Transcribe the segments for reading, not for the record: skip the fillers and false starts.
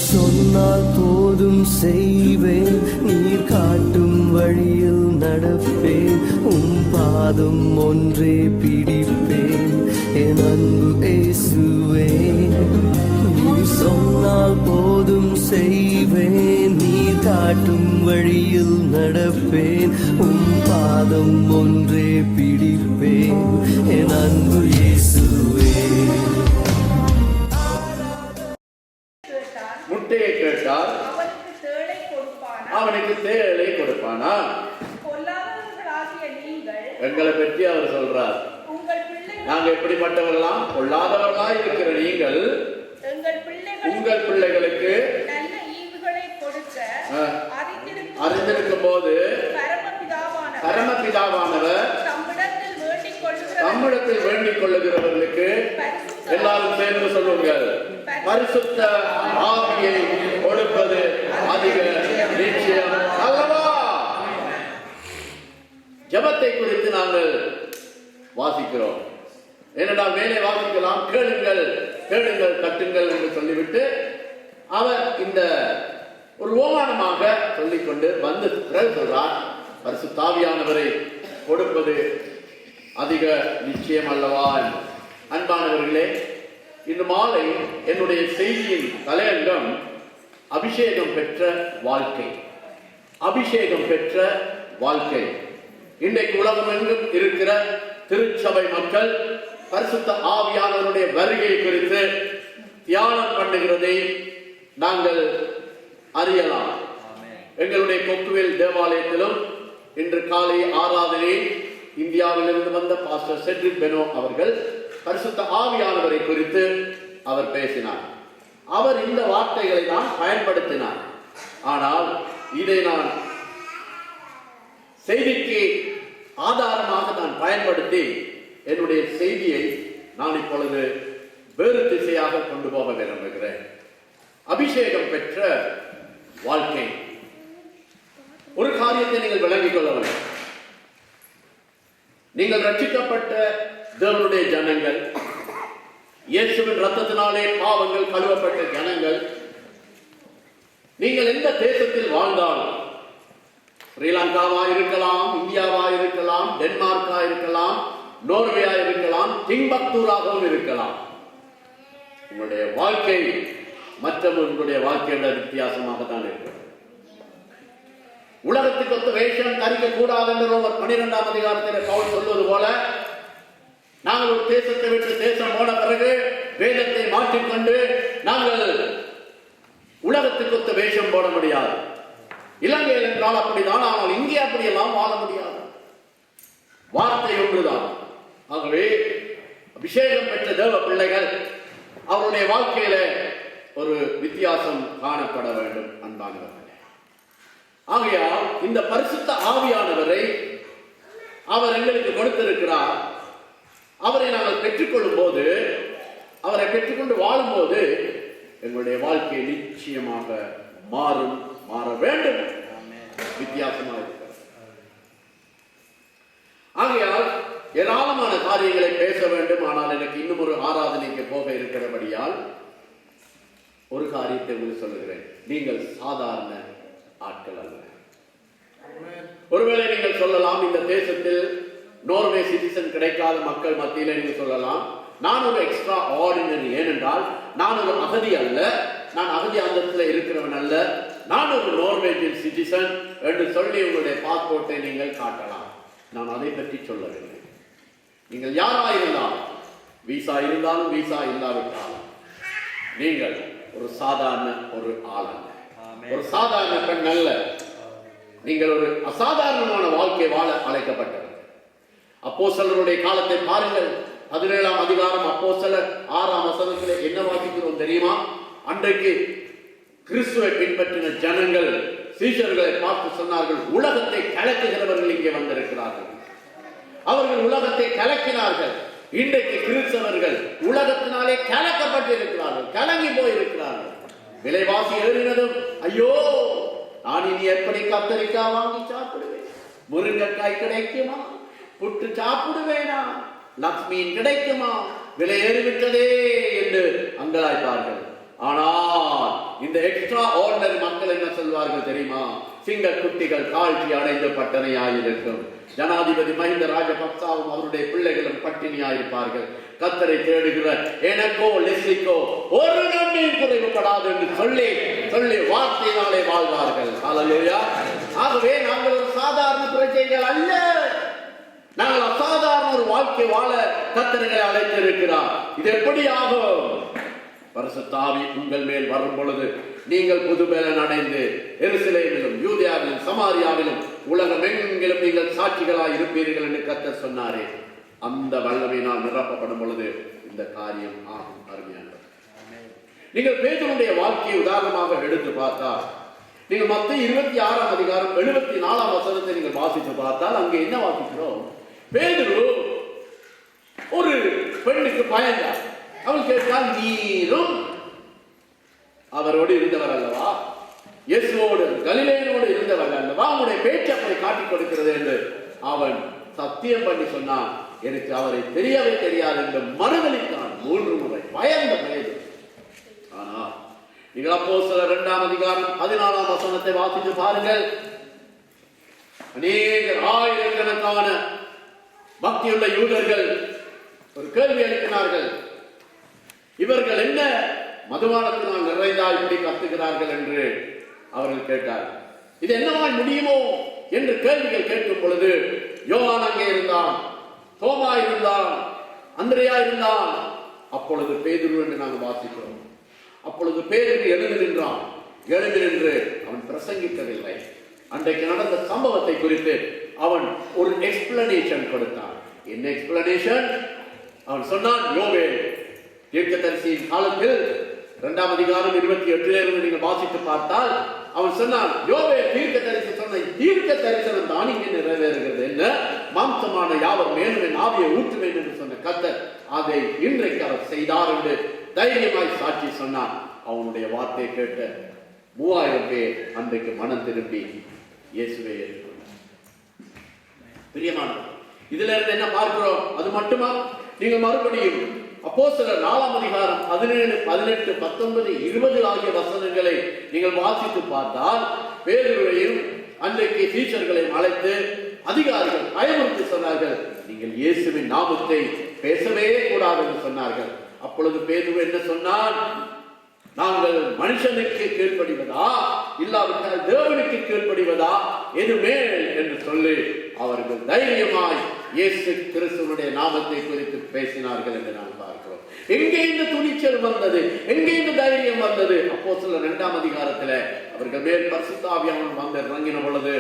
சொன்னால் போதும் செய்வேன், நீர் காட்டும் வழியில் நடப்பேன், பாதம் ஒன்றே பிடிப்பேன் என் அன்பு இயேசுவே. நீர் சொன்னால் போதும் செய்வேன், நீர் காட்டும் வழியில் நடப்பேன், பாதம் ஒன்றே பிடிப்பேன் என் அன்பு இயேசுவே. முட்டையை கேட்டால் அவனுக்கு தேளை கொடுப்பானா? எங்களை பற்றி அவர் சொல்றார். நாங்க எப்படிப்பட்டவர்களாம்? பொல்லாதவர்களாய் இருக்கிற நீங்கள் உங்கள் பிள்ளைகளுக்கு அறிந்திருக்கும் போது பரமபிதாவானவர் நம்மிடத்தில் வேண்டிக் கொள்ளுகிறவர்களுக்கு எல்லாரும் சேர்ந்து சொல்லுங்கள், பரிசுத்த ஆவியை கொடுப்பது அதிக நிச்சயம் அல்லவா? ஜெபத்தை குறித்து நாங்கள் வாசிக்கிறோம். ஏனென்றால் மேலே வாசிக்கலாம், கேளுங்கள் கேளுங்கள் தட்டுங்கள் என்று சொல்லிவிட்டு அவர் இந்த ஒரு ஓமானமாக சொல்லிக்கொண்டு வந்து பிறகு சொல்றார், பரிசுத்த ஆவியானவரை கொடுப்பது அதிக நிச்சயம் அல்லவா? அன்பானவர்களே, இன்று மாலை என்னுடைய செய்தியின் தலையங்கம் அபிஷேகம் பெற்ற வாழ்க்கை. அபிஷேகம் பெற்ற வாழ்க்கை. இன்றைக்கு உலகம் எங்கும் இருக்கிற திருச்சபை மக்கள் பரிசுத்த ஆவியானவருடைய வருகை குறித்து தியானம் பண்ணுகிறதை நாங்கள் அறியலாம். எங்களுடைய கொக்குவில் தேவாலயத்திலும் இன்று காலை ஆராதனை இந்தியாவிலிருந்து வந்த பாஸ்டர் செட்ரிக் பெனோ அவர்கள் பரிசுத்த ஆவியானவரை குறித்து அவர் பேசினார். அவர் இந்த வார்த்தைகளை தான் பயன்படுத்தினார். ஆனால் இதை நான் செய்திக்கு ஆதாரமாக நான் பயன்படுத்தி என்னுடைய செய்தியை நான் இப்பொழுது வேறு திசையாக கொண்டு போக விரும்புகிறேன். அபிஷேகம் பெற்ற வாழ்க்கை. ஒரு காரியத்தை நீங்கள் விளங்கிக் கொள்ள வேண்டும். நீங்கள் ரட்சிக்கப்பட்ட தேவனுடைய ஜனங்கள், இயேசுவின் ரத்தத்தினாலே பாவங்கள் கழுவப்பட்ட ஜனங்கள். நீங்கள் எந்த தேசத்தில் வாழ்ந்தாலும், ஸ்ரீலங்காவா இருக்கலாம், இந்தியாவா இருக்கலாம், டென்மார்க்கா இருக்கலாம், நோர்வேயா இருக்கலாம், டிம்பக்டூராகவும் இருக்கலாம், உங்களுடைய வாழ்க்கை மற்றவர்களுடைய வாழ்க்கையோட வித்தியாசமாக தான் இருக்கிறது. உலகத்துக்கு ஒத்த வேஷம் தரிக்க கூடாது என்று ரோமர் 12ஆம் அதிகாரத்தில் பவுல் சொல்வது போல, நாங்கள் ஒரு தேசத்தை விட்டு தேசம் போன பிறகு வேதத்தை மாற்றிக்கொண்டு நாங்கள் உலகத்துக்கு ஒத்த வேஷம் போட முடியாது. இலங்கையில் என்றால் அப்படிதான், ஆனால் இங்கே அப்படியெல்லாம் வாழ முடியாது. வார்த்தை ஒன்றுதான். ஆகவே அபிஷேகம் பெற்ற தேவ பிள்ளைகள் அவருடைய வாழ்க்கையில ஒரு வித்தியாசம் காணப்பட வேண்டும். அன்பானவர்களே, ஆகையால் இந்த பரிசுத்த ஆவியானவரை அவர் எங்களுக்கு கொடுத்திருக்கிறார். அவரை நாங்கள் பெற்றுக்கொள்ளும் போது, அவரை பெற்றுக்கொண்டு வாழும் போது எங்களுடைய வாழ்க்கை நிச்சயமாக மாறும், மாற வேண்டும், வித்தியாசமாக இருக்கிறது. ஆகையால் ஏராளமான காரியங்களை பேச வேண்டும். ஆனால் எனக்கு இன்னும் ஒரு ஆராதனைக்கு போக இருக்கிறபடியால் ஒரு காரியத்தை உங்களுக்கு சொல்லுகிறேன். நீங்கள் சாதாரண ஆட்கள் அல்ல. ஒருவேளை நீங்கள் சொல்லலாம், இந்த தேசத்தில் நோர்வே சிட்டிசன் கிடைக்காத மக்கள் மத்தியில் நீங்கள் சொல்லலாம், நான் ஒரு எக்ஸ்ட்ரா ஆர்டினரி. ஏனென்றால் நான் ஒரு அகதி அல்ல, நான் அகதி அந்தத்தில் இருக்கிறவன் அல்ல, நான் ஒரு நோர்வேஜியன் சிட்டிசன் என்று சொல்லி உங்களுடைய பாஸ்போர்ட்டை நீங்கள் காட்டலாம். நான் அதை பற்றி சொல்லவில்லை. நீங்கள் யாராயிருந்தாலும், விசா இருந்தாலும் விசா இல்லாவிட்டாலும், நீங்கள் ஒரு சாதாரண ஒரு ஆள் அல்ல, ஒரு சாதாரண பெண் அல்ல. நீங்கள் ஒரு அசாதாரணமான வாழ்க்கை வாழ அழைக்கப்பட்டவர். அப்போஸ்தலருடைய காலத்தை பாருங்கள். 17ஆம் அதிகாரம் அப்போஸ்தலர் 6ஆம் வசனத்திலே என்ன வாசிக்கிறோம் தெரியுமா? அன்றைக்கு கிறிஸ்துவை பின்பற்றின ஜனங்கள் சீஷர்களை பார்த்து சொன்னார்கள், உலகத்தை கலக்குகிறவர்கள் இங்கே வந்திருக்கிறார்கள். அவர்கள் உலகத்தை கலக்கினார்கள். இன்றைக்கு கிறிஸ்தவர்கள் உலகத்தினாலே கலக்கப்பட்டிருக்கிறார்கள், கலங்கி போயிருக்கிறார்கள். விலைவாசி ஏறினதும், ஐயோ நான் இனி எப்படி கத்தரிக்காய் வாங்கி சாப்பிடுவேன், முருங்கைக்காய் கிடைக்குமா, புட்டு சாப்பிடுவேனா, லக்ஷ்மியின் கிடைக்குமா, விலை ஏறிவிட்டதே என்று அங்கலாய்ப்பார்கள். ஆனால் இந்த எக்ஸ்ட்ரா ஆர்டினரி மக்கள் என்ன சொல்வார்கள் தெரியுமா? சிங்க குட்டிகள் தாழ்ச்சி அடைந்து பட்டனையாயிருக்கும். ஜனாதிபதி மஹிந்த ராஜபக்சாவும் அவருடைய பிள்ளைகளும் பட்டினியாயிருப்பார்கள். கர்த்தரை தேடுகிற எனக்கோ லெஸ்லிக்கோ ஒரு நன்மையும் குறைவுபடாது என்று சொல்லி சொல்லி வார்த்தையினாலே வாழ்வார்கள். ஹல்லேலூயா. ஆகவே நாங்கள் ஒரு சாதாரண பிரஜைகள் அல்ல, நாங்கள் அசாதாரண ஒரு வாழ்க்கை வாழ கர்த்தரை அழைத்திருக்கிறார். இது எப்படி ஆகும்? பரிசுத்த ஆவி உங்கள் மேல் வரும் பொழுது நீங்கள் புதுபலன் அடைந்து எருசலேமிலும் யூதேயாவிலும் சமாரியாவிலும் உலகம் எங்கிலும் நீங்கள் சாட்சிகளாய் இருப்பீர்கள் என்று கர்த்தர் சொன்னாரே, அந்த வல்லமையினால் நிரப்பப்படும் பொழுது இந்த காரியம் ஆகும். அருமையானது. நீங்கள் பேதுருடைய வாழ்க்கையை உதாரணமாக எடுத்து பார்த்தால், நீங்கள் மத்தேயு 26ஆம் அதிகாரம் 74ஆம் வசனத்தை நீங்கள் வாசித்து பார்த்தால் அங்கே என்ன வாசிக்கிறோம்? பேதுரு ஒரு பெண்ணுக்கு பயந்தார். அவள் கேட்டால், நீரும் அவரோடு இருந்தவர் அல்லவா, இயேசுவோடு கலிலேயனோடு இருந்தவர் அல்லவா, அவனுடைய பேச்சு அப்படி காட்டிக் கொடுக்கிறது என்று அவன் சத்தியம் பண்ணி சொன்னான். எனக்கு அவரை தெரியவே தெரியாது என்று மறுதலித்தான் 3 முறை. பயந்த வயது. ஆனால் நீங்கள் அப்போஸ்தலர் 2ஆம் அதிகாரம் 14ஆம் வசனத்தை வாசித்து பாருங்கள். அநேகர் ஆயிரக்கணக்கான பக்தியுள்ள யூதர்கள் ஒரு கேள்வி எழுப்பினார்கள். இவர்கள் என்ன மதுபானத்தினால் நிறைந்தால் இப்படி கத்துகிறார்கள் என்று அவர்கள் கேட்டார்கள். இது என்னவால் முடியுமோ என்று கேள்விகள் கேட்கும் பொழுது யோவான் அங்கே இருந்தான், தோமா இருந்தான், அந்திரேயா இருந்தான். அப்பொழுது பேதுரு என்று நாங்கள் வாசிக்கிறோம். அப்பொழுது பேதுரு எழுந்து நின்றான். எழுந்து நின்று அவன் பிரசங்கிக்கவில்லை. அன்றைக்கு நடந்த சம்பவத்தை குறித்து அவன் ஒரு எக்ஸ்பிளனேஷன் கொடுத்தான். என்ன எக்ஸ்பிளனேஷன்? அவன் சொன்னான், யோவேல் தீர்க்கதரிசியின் காலத்தில் 2ஆம் அதிகாரம் 28 நீங்கள் வாசித்து பார்த்தால் அவன் சொன்னான், யோவேல் தீர்க்கதரிசி சொன்ன தீர்க்க தரிசனம் தான் இங்கே நிறைவேறுகிறது. என்ன? மாம்சமான யாவர் மேலும் என் ஆவியை ஊற்றுவேன் என்று சொன்ன கர்த்தர் அதை இன்றைக்கு அவர் செய்தார் என்று தைரியமாய் சாட்சி சொன்னான். அவனுடைய வார்த்தையை கேட்ட 3000 பேர் அன்றைக்கு மனம் திரும்பி இயேசுவை ஏற்றுக்கொண்டார். பிரியமானவர், இதுல இருந்து என்ன பார்க்கிறோம்? அது மட்டுமா? நீங்கள் மறுபடியும் அப்போஸ்தலர் 4ஆம் அதிகாரம் 17, 18, 19, 20 ஆகிய வசனங்களை நீங்கள் வாசித்து பார்த்தால் பேதுருவையும் அன்றைக்கு சீஷர்களையும் அழைத்து அதிகாரிகள் பயமுறுத்தி சொன்னார்கள், நீங்கள் இயேசுவின் நாமத்தை பேசவே கூடாது என்று சொன்னார்கள். அப்பொழுது பேதுரு என்ன சொன்னான்? நாங்கள் மனுஷனுக்கு கீழ்ப்படிவதா இல்லாவிட்டால் தேவனுக்கு கீழ்ப்படிவதா எது மேல் என்று சொல்லி அவர்கள் தைரியமாய் இயேசு கிறிஸ்துவினுடைய நாமத்தை குறித்து பேசினார்கள் என்று நாம் பார்க்கிறோம். எங்கே இந்த துணிச்சல் வந்தது? எங்கே இந்த தைரியம் வந்தது? அப்போஸ்தலர் 2ஆம் அதிகாரத்தில் அவர்கள் மேல் பரிசுத்த ஆவியானவர் வந்து இறங்கின பொழுது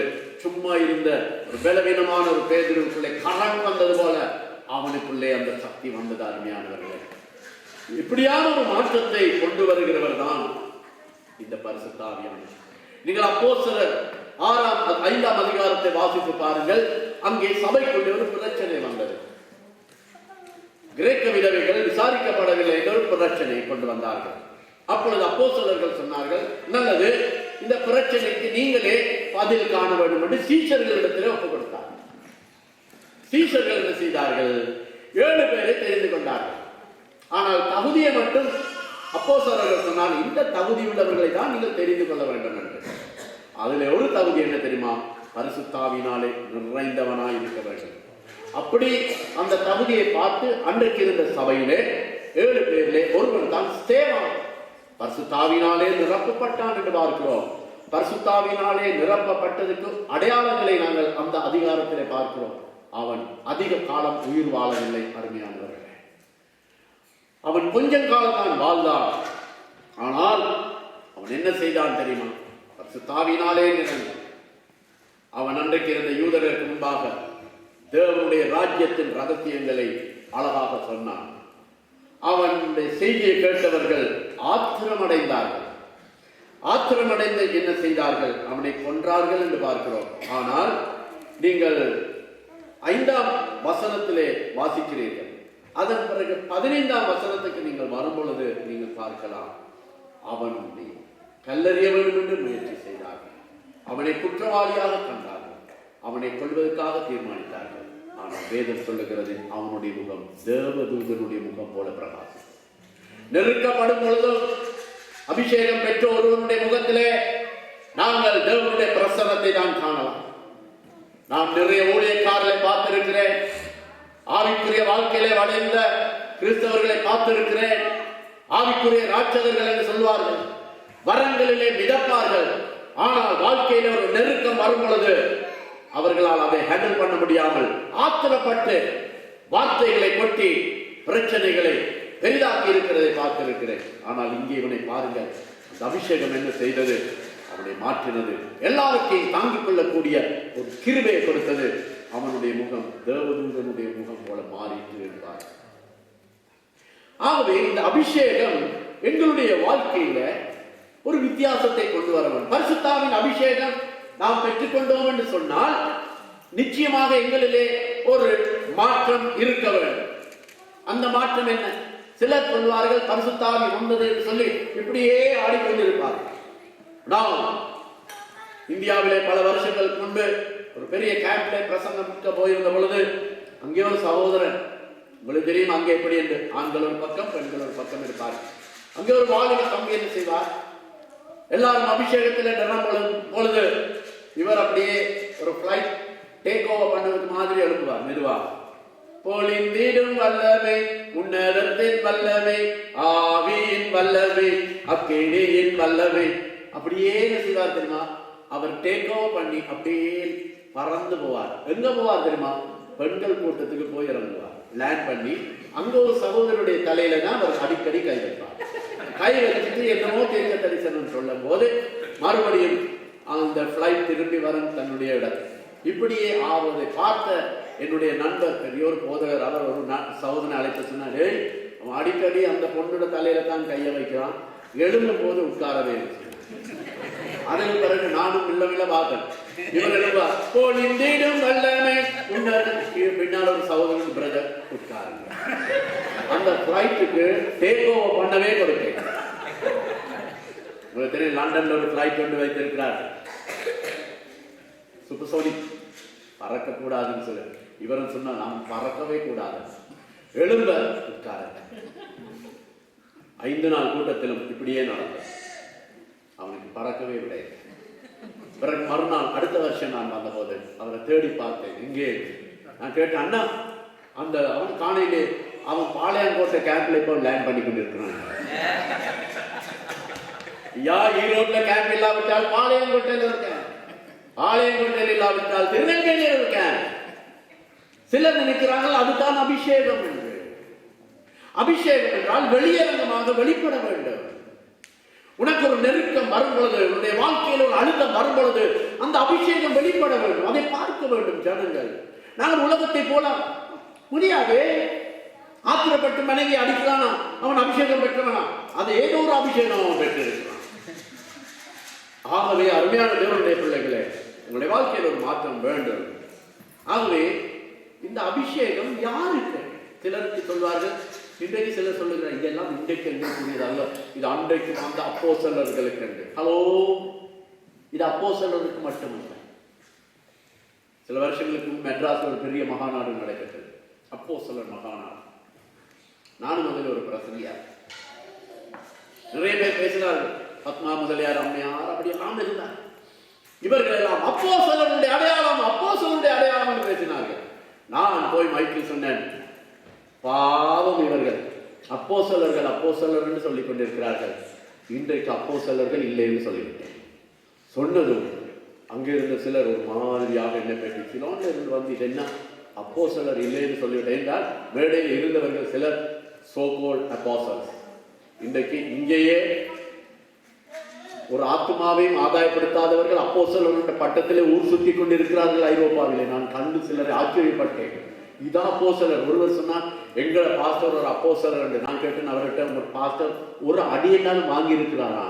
சும்மா இருந்த ஒரு பலவீனமான ஒரு பேதுருவுக்குள்ளே கரம் வந்தது போல அவனுக்குள்ளே அந்த சக்தி வந்தது. அருமையானவர்களே, இப்படியான ஒரு மாற்றத்தை கொண்டு வருகிறவர் தான் இந்த பரிசுத்த ஆவியானவர். நீங்கள் அப்போஸ்தலர் 5ஆம் அதிகாரத்தை வாசித்து பாருங்கள். அங்கே சபைக்குள்ளே ஒரு பிரச்சனை வந்தது. கிரேக்க விதவைகள் விசாரிக்கப்படவில்லை என்ற ஒரு பிரச்சனை கொண்டு வந்தார்கள். அப்பொழுது அப்போஸ்தலர்கள் சொன்னார்கள், நல்லது, இந்த பிரச்சனைக்கு நீங்களே பதில் காண வேண்டும் என்று சீஷர்களிடத்தில் ஒப்புக் கொடுத்தார்கள். சீஷர்கள் என்ன செய்தார்கள்? 7 பேரை தெரிந்து கொண்டார்கள். ஆனால் தகுதியை மட்டும் அப்போஸ்தலர்கள் சொன்னால், இந்த தகுதி உள்ளவர்களை தான் நீங்கள் தெரிந்து கொள்ள வேண்டும் என்று. அதுல ஒரு தகுதி என்ன தெரியுமா? பரிசுத்த ஆவியினாலே நிறைந்தவனாய் இருக்க வேண்டும். அப்படி அந்த தகுதியை பார்த்து அன்றைக்கு இருந்த சபையிலே 7 பேரிலே ஒருவன் தான் ஸ்தேவான். பரிசுத்த ஆவியினாலே நிரப்பப்பட்டான் என்று பார்க்கிறோம். பரிசுத்த ஆவியினாலே நிரப்பப்பட்டதுக்கு அடையாளங்களை நாங்கள் அந்த அதிகாரத்திலே பார்க்கிறோம். அவன் அதிக காலம் உயிர் வாழவில்லை. அருமையானவர்களே, அவன் கொஞ்சம் காலம் தான் வாழ்ந்தான். ஆனால் அவன் என்ன செய்தான் தெரியுமா? பரிசுத்த ஆவியினாலே நிறைந்தான். அவன் அன்றைக்கு இருந்த யூதர்களுக்கு முன்பாக தேவனுடைய ராஜ்யத்தின் ரகசியங்களை அழகாக சொன்னான். அவனுடைய செய்தியை கேட்டவர்கள் ஆத்திரமடைந்தார்கள். ஆத்திரமடைந்து என்ன செய்தார்கள்? அவனை கொன்றார்கள் என்று பார்க்கிறோம். ஆனால் நீங்கள் 5ஆம் வசனத்திலே வாசிக்கிறீர்கள். அதன் பிறகு 15ஆம் வசனத்துக்கு நீங்கள் வரும்பொழுது நீங்கள் பார்க்கலாம், அவனை கல்லறிய வேண்டும் என்று முயற்சி செய்தார்கள். அவனை குற்றவாளியாக கண்டார்கள். அவனை கொள்வதற்காக தீர்மானித்தார்கள். ஆனால் வேதம் சொல்லுகிறது, அவனுடைய முகம் தேவதூதனுடைய முகம் போல பிரகாசம். நெருக்கப்படும் பொழுதும் அபிஷேகம் பெற்ற ஒருவனுடைய முகத்திலே நாங்கள் தேவனுடைய பிரசன்னத்தை தான் காணலாம். நான் நிறைய ஊழியக்காரர்களை பார்த்திருக்கிறேன். ஆவிக்குரிய வாழ்க்கையிலே வளைந்த கிறிஸ்தவர்களை பார்த்திருக்கிறேன். ஆவிக்குரிய ராட்சதர்கள் என்று சொல்வார்கள். வரங்களிலே மிதப்பார்கள். ஆனால் வாழ்க்கையில ஒரு நெருக்கம் வரும் பொழுது அவர்களால் அதை ஹேண்டில் பண்ண முடியாமல் ஆத்திரப்பட்டு வார்த்தைகளை கொட்டி பிரச்சனைகளை பெரிதாக்கி இருக்கிறதை பார்த்திருக்கிறேன். ஆனால் இங்கே இவனை பாருங்கள், அந்த அபிஷேகம் என்ன செய்தது? அவனை மாற்றினது. எல்லாருக்கையும் தாங்கிக் கொள்ளக்கூடிய ஒரு கிருபையை கொடுத்தது. அவனுடைய முகம் தேவதூதனுடைய முகம் போல மாறிட்டு இருந்தார். ஆகவே இந்த அபிஷேகம் எங்களுடைய வாழ்க்கையில ஒரு வித்தியாசத்தை கொண்டு வர வேண்டும். பரிசுத்தாவின் அபிஷேகம் நாம் பெற்றுக்கொண்டோம் என்று சொன்னால் நிச்சயமாக எங்களிலே ஒரு மாற்றம் இருக்க வேண்டும். அந்த மாற்றம் என்ன? சிலர் சொல்வார்கள் பரிசுத்தாவி வந்தது என்று சொல்லி இப்படியே ஆடிக்கொண்டிருப்பார்கள். நான் இந்தியாவிலே பல வருஷங்களுக்கு முன்பு ஒரு பெரிய கேம்ப்ல பிரசங்கம் போயிருந்த பொழுது அங்கே ஒரு சகோதரன், உங்களுக்கு தெரியும் அங்கே எப்படி என்று, ஆண்கள் ஒரு பக்கம் பெண்கள் ஒரு பக்கம் இருப்பார். அங்கே ஒரு வாலிப தம்பி என்ன செய்வார், எல்லாரும் அபிஷேகத்தில் நிறம் பொழுது இவர் அப்படியே ஒரு பிளைட் டேக் ஓவர் பண்ணுவது மாதிரி எழுப்புவார் மெதுவாக. பொழிந்திடும் வல்லமை, உன்னதத்தின் வல்லமை, ஆவியின் வல்லமை, அக்கினியின் வல்லமை. அப்படியே என்ன செய்வார் தெரியுமா? அவர் டேக் ஓவர் பண்ணி அப்படியே பறந்து போவார். எங்க போவார் தெரியுமா? பெண்கள் கூட்டத்துக்கு போய் இறங்குவார். லேண்ட் பண்ணி அங்க ஒரு சகோதரருடைய தலையில தான் அவர் அடிக்கடி கை வைப்பார். கை வச்சுட்டு என்னமோ தீர்க்க தரிசனம் சொல்லும் போது மறுபடியும் அந்த பிளைட் திரும்பி வரும் தன்னுடைய இடம். இப்படியே ஆவதை பார்த்த என்னுடைய நண்பர் பெரியோர் போதகர் அவர் ஒரு சகோதரனை அழைத்து சொன்னார், அவன் அடிக்கடி அந்த பொண்ணோட தலையில தான் கையை வைக்கிறான், எழும்பும் போது உட்காரவே. அதற்கு பிறகு நானும் இல்ல பார்த்தேன். இவர் எழுவார், பின்னால் ஒரு சகோதரன் பிரதர் உட்காருங்க. அந்த பிளைட்டுக்கு டேக் ஓவர் பண்ணவே கொடுத்தேன். உங்களுக்கு தெரியும், லண்டன்ல ஒரு பிளைட் கொண்டு வைத்திருக்கிறார், சூப்பர்சோனிக், பறக்கக்கூடாதுன்னு சொல்லு. இவரும் சொன்னா நாம் பறக்கவே கூடாது, எழும்ப உட்காருங்க. 5 நாள் கூட்டத்திலும் இப்படியே நடந்தது. அவனுக்கு பறக்கவே விடையில்லை. பிறகு மறுநாள் அடுத்த வருஷம் நான் வந்த போது அவரை தேடி பார்த்தேன். இங்கே நான் கேட்டேன், அண்ணா அந்த அவன் காணையிலே அவன் பாளையங்கோட்டை கேம்ப்ல இப்போ லேண்ட் பண்ணி கொண்டு இருக்கிறான். ஈரோட்ல கேம்ப் இல்லாவிட்டால் பாளையங்கோட்டையில் இருக்கேன், பாளையங்கோட்டையில் இல்லாவிட்டால் திருநெல்வேலியில் இருக்கேன். சிலர் நினைக்கிறார்கள் அதுதான் அபிஷேகம் என்று. அபிஷேகம் என்றால் வெளியரங்கமாக வெளிப்பட வேண்டும். உனக்கு ஒரு நெருக்கம் வரும் பொழுது, உன்னுடைய வாழ்க்கையில் ஒரு அழுத்தம் வரும் பொழுது அந்த அபிஷேகம் வெளிப்பட வேண்டும். அதை பார்க்க வேண்டும் ஜனங்கள். நாங்கள் உலகத்தை போல முடியாது. ஆத்திரப்பட்டு மனைவி அடிக்கிறானா, அவன் அபிஷேகம் பெற்றவனா? அது ஏதோ ஒரு அபிஷேகம் அவன் பெற்றிருக்கிறான். ஆகவே அருமையான தேவனுடைய பிள்ளைகளே, உங்களுடைய வாழ்க்கையில் ஒரு மாற்றம் வேண்டும். ஆகவே இந்த அபிஷேகம் யாருக்கு? சிலருக்கு சொல்வார்கள், இன்றைக்கு சிலர் சொல்லுகிறார் இதெல்லாம் இன்றைக்கு எங்களுக்குரியதல்ல, இது அன்றைக்கு அந்த அப்போஸ்தலர்களுக்கு என்று. ஹலோ, இது அப்போஸ்தலருக்கு மட்டுமல்ல. சில வருஷங்களுக்கு மெட்ராஸ் ஒரு பெரிய மகாநாடு நடைபெற்றது, அப்போஸ்தலர் மகாநாடு. நானும் அதில் ஒரு பிரசங்கியார். நிறைய பேர் பேசினார்கள், பத்மா முதலியார், அம்மையார், அப்படி எல்லாம் இருந்தார். இவர்கள் எல்லாம் அப்போஸ்தலருடைய அடையாளம், அப்போஸ்தலருடைய அடையாளம் என்று பேசினார்கள். நான் போய் மைக்கில் சொன்னேன், பாவம் இவர்கள் அப்போஸ்தலர்கள் அப்போஸ்தலர் என்று சொல்லிக் கொண்டிருக்கிறார்கள், இன்றைக்கு அப்போஸ்தலர்கள் இல்லை என்று சொல்லிவிட்டேன். சொன்னதும் அங்கிருந்த சிலர் ஒரு மாதிரியாக என்ன பேசி, சிலோன்ல இருந்து வந்து இது என்ன அப்போஸ்தலர் இல்லை என்று சொல்லிவிட்டேன் என்றால், மேடையில் இருந்தவர்கள் சிலர் சோகோல் அப்போஸ்தலர்ஸ் இன்றைக்கு இங்கேயே ஒரு ஆத்மாவையும் ஆதாயப்படுத்தாதவர்கள் அப்போஸ்தலர் என்ற பட்டத்திலே ஊர் சுற்றி கொண்டிருக்கிறார்கள் ஐரோப்பாவிலே. நான் கண்டு சிலரை ஆச்சரியப்பட்டேன். இதான் அப்போஸ்தலர். ஒருவர் சொன்னார், எங்களை பாஸ்டர் ஒரு அப்போஸ்தலர் என்று. நான் கேட்டேன் அவர்கிட்ட, ஒரு பாஸ்டர் ஒரு அடியைனாலும் வாங்கி இருக்கிறாரா?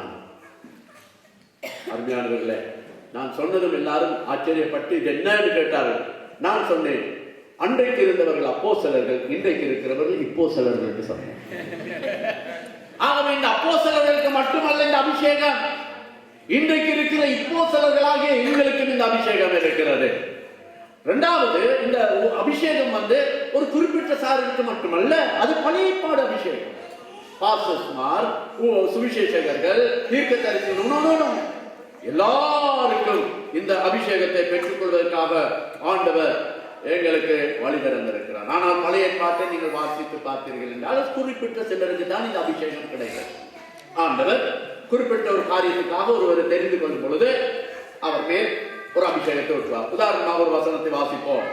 அருமையானவர்களே, நான் சொன்னதும் எல்லாரும் ஆச்சரியப்பட்டு இது என்னன்னு கேட்டார்கள். நான் சொன்னேன், அன்றைக்கு இருந்தவர்கள் அப்போஸ்தலர்கள், இன்றைக்கு இருக்கிறவர்கள் இப்போஸ்தலர்கள் என்று சொன்னேன். ஆகவே இந்த அப்போஸ்தலர்களுக்கு மட்டுமல்ல இந்த அபிஷேகம், இன்றைக்கு இருக்கிற இப்போஸ்தலர்களாகிய எங்களுக்கு இந்த அபிஷேகம் இருக்கிறது. இரண்டாவது, இந்த அபிஷேகம் ஒரு குறிப்பிட்ட சாருக்கு மட்டுமல்ல, அது பழைய ஏற்பாடு அபிஷேகம். பாஸ்டர்ஸ்மார், சுவிசேஷகர்கள், தீர்க்கதரிசிகள், எல்லாருக்கும் இந்த அபிஷேகத்தை பெற்றுக்கொள்வதற்காக ஆண்டவர் எங்களுக்கு வழி திறந்திருக்கிறார். ஆனால் பழைய பாட்டை நீங்கள் வாசித்து பார்த்தீர்கள் என்றால் குறிப்பிட்ட சிலருக்கு தான் இந்த அபிஷேகம் கிடைக்கிறது. ஆண்டவர் குறிப்பிட்ட ஒரு காரியத்துக்காக ஒருவரை தெரிந்து கொள்ளும் பொழுது அவர் மேல் ஒரு அபிஷேகத்தை ஊற்றுவார். உதாரணமாக ஒரு வசனத்தை வாசிப்போம்.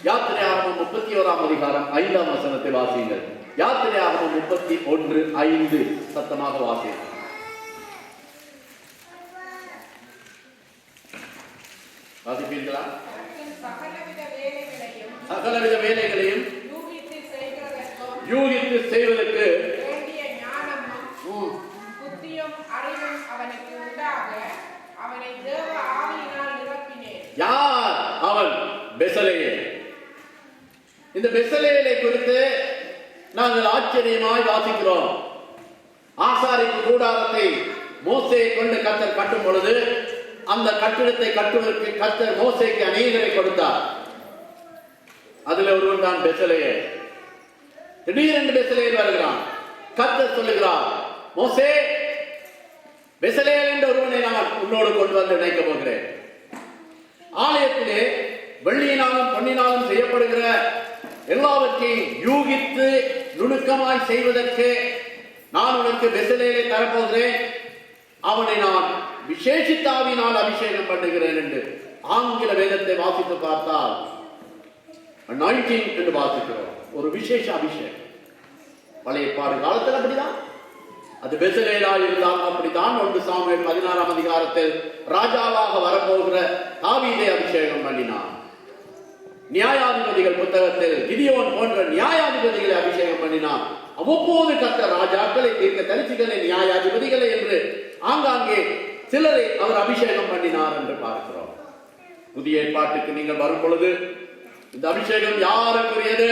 யாத்திரையாகமம் 31ஆம் அதிகாரம் 5ஆம் வசனத்தை வாசியுங்கள். யாத்திரையாகமம் 31:5 சத்தமாக வாசியுங்கள். வாசிப்பீர்களா? சகலவித வேலைகளையும் யூகித்து செய்வதற்கு யார் அவன்? பெசலேயேல். இந்த பெசலேயேலை குறித்து நாங்கள் ஆச்சரியமாய் வாசிக்கிறோம். ஆசாரிப்பு கூடாரத்தை மோசேயை கொண்டு கர்த்தர் கட்டும் பொழுது அந்த கட்டிடத்தை கட்டுவதற்கு கர்த்தர் மோசேக்கு அநேகரை கொடுத்தார். அதுல ஒருவன் தான் பெசலேயேல். திடீரென்று பெசலேயேல் வருகிறான். கர்த்தர் சொல்லுகிறார், மோசே, பெசலேயேல் என்ற ஒருவனை நான் உன்னோடு கொண்டு வந்து இணைக்க போகிறேன். ஆலயத்திலே வெள்ளியினாலும் பொன்னினாலும் செய்யப்படுகிற எல்லாவற்றையும் யூகித்து நுணுக்கமாய் செய்வதற்கு நான் உனக்கு பெசலேயேலை தரப்போகிறேன். அவனை நான் விசேஷித்தாவினால் அபிஷேகம் பண்ணுகிறேன் என்று ஆங்கில வேதத்தை வாசித்து பார்த்தால் anointing என்று வாசிக்கிறோம். ஒரு விசேஷ அபிஷேகம். பழைய ஏற்பாடு காலத்தில் அப்படிதான். அது பெசலேயேலாய் இருந்தால் அப்படித்தான். 1 சாமுவேல் 16ஆம் அதிகாரத்தில் ராஜாவாக வரப்போகிற தாவீதை அபிஷேகம் பண்ணினான். நியாயாதிபதிகள் புத்தகத்தில் கிதியோன் போன்ற நியாயாதிபதிகளை அபிஷேகம் பண்ணினான். அவ்வப்போது கர்த்தர் ராஜாக்களை, தீர்க்கதரிசிகளை, நியாயாதிபதிகளை என்று ஆங்காங்கே சிலரை அவர் அபிஷேகம் பண்ணினார் என்று பார்க்கிறோம். புதிய ஏற்பாட்டுக்கு நீங்கள் வரும் பொழுது இந்த அபிஷேகம் யாருக்குரியது?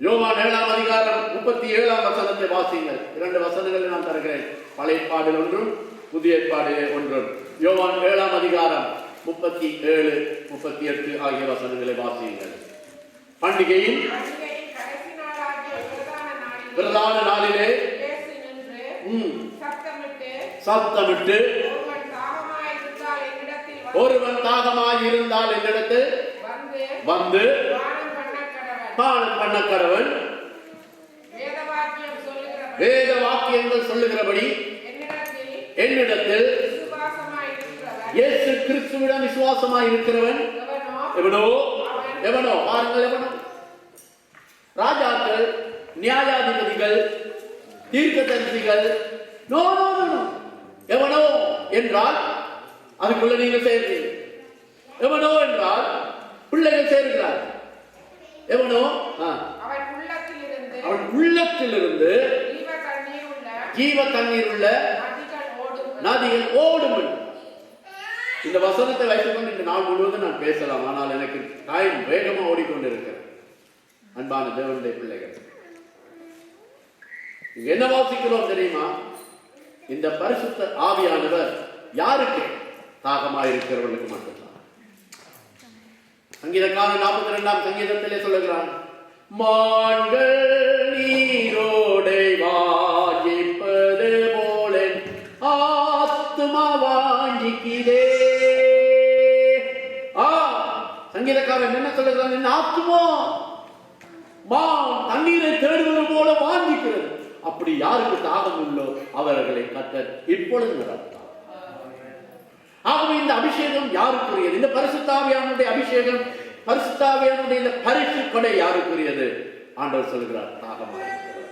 யோவான் 7ஆம் அதிகாரம் 37ஆம் வசனத்தை வாசியுங்கள். 2 வசனங்களை நான் தருகிறேன். பழைய ஏற்பாடில் ஒன்றும் புதிய ஏற்பாடிலே ஒன்றும். யோவான் 7ஆம் அதிகாரம் 37, 38 ஆகிய வசனங்களை வாசியுங்கள். பண்டிகையின் பிரதான நாளிலே சத்தமிட்டு ஒருவன் தாகமாய் இருந்தால் என்னிடத்தில் வந்து பானம் பண்ண கடவன். வேத வாக்கியங்கள் சொல்லுகிறபடி என்னிடத்தில் இயேசு கிறிஸ்துவிடம் விசுவாசமாய் இருக்கிறவன் எவனோ எவனோ பாருங்கள், எவனோ. ராஜாக்கள், நியாயாதிபதிகள், தீர்க்கதரிசிகள், நோ நோ நோ. எவனோ என்றால் அதுக்குள்ள நீங்கள் சேர்ந்தீர்கள். எவனோ என்றால் பிள்ளைகள் சேர்க்கிறார். எவனோ அவன் உள்ளத்திலிருந்து ஜீவ தண்ணீர் உள்ள நதிகள் ஓடும். இந்த வசனத்தை வைத்துக்கொண்டு இந்த நாள் முழுவதும் நான் பேசலாம். ஆனால் எனக்கு டைம் வேகமா ஓடிக்கொண்டிருக்கிறேன். அன்பான தேவனுடைய பிள்ளைகள், என்ன வாசிக்கிறோம் தெரியுமா? இந்த பரிசுத்த ஆவியானவர் யாருக்கு? தாகமாயிருக்கிறவர்களுக்கு மட்டும்தான். சங்கீதக்காரன் 42ஆம் சங்கீதத்திலே சொல்லுகிறான், மான்கள் நீரோடை வாஞ்சிப்பது போல ஆத்துமா வாஞ்சிக்கிறே. சங்கீதக்காரன் என்ன சொல்லுகிறான்? என்ன ஆத்துமா தண்ணீரை தேடுவது போல வாஞ்சிக்கிறது. அப்படி யாருக்கு தாகம் உள்ளோ அவர்களை கர்த்தர் இப்பொழுது நடத்தார். ஆகவே இந்த அபிஷேகம் யாருக்குரியது? இந்த பரிசுத்த ஆவியானுடைய அபிஷேகம், பரிசுத்த ஆவியானுடைய இந்த பரிசு கொடை யாருக்குரியது? ஆண்டவர் சொல்கிறார், தாகமாயிருக்கிறவர்.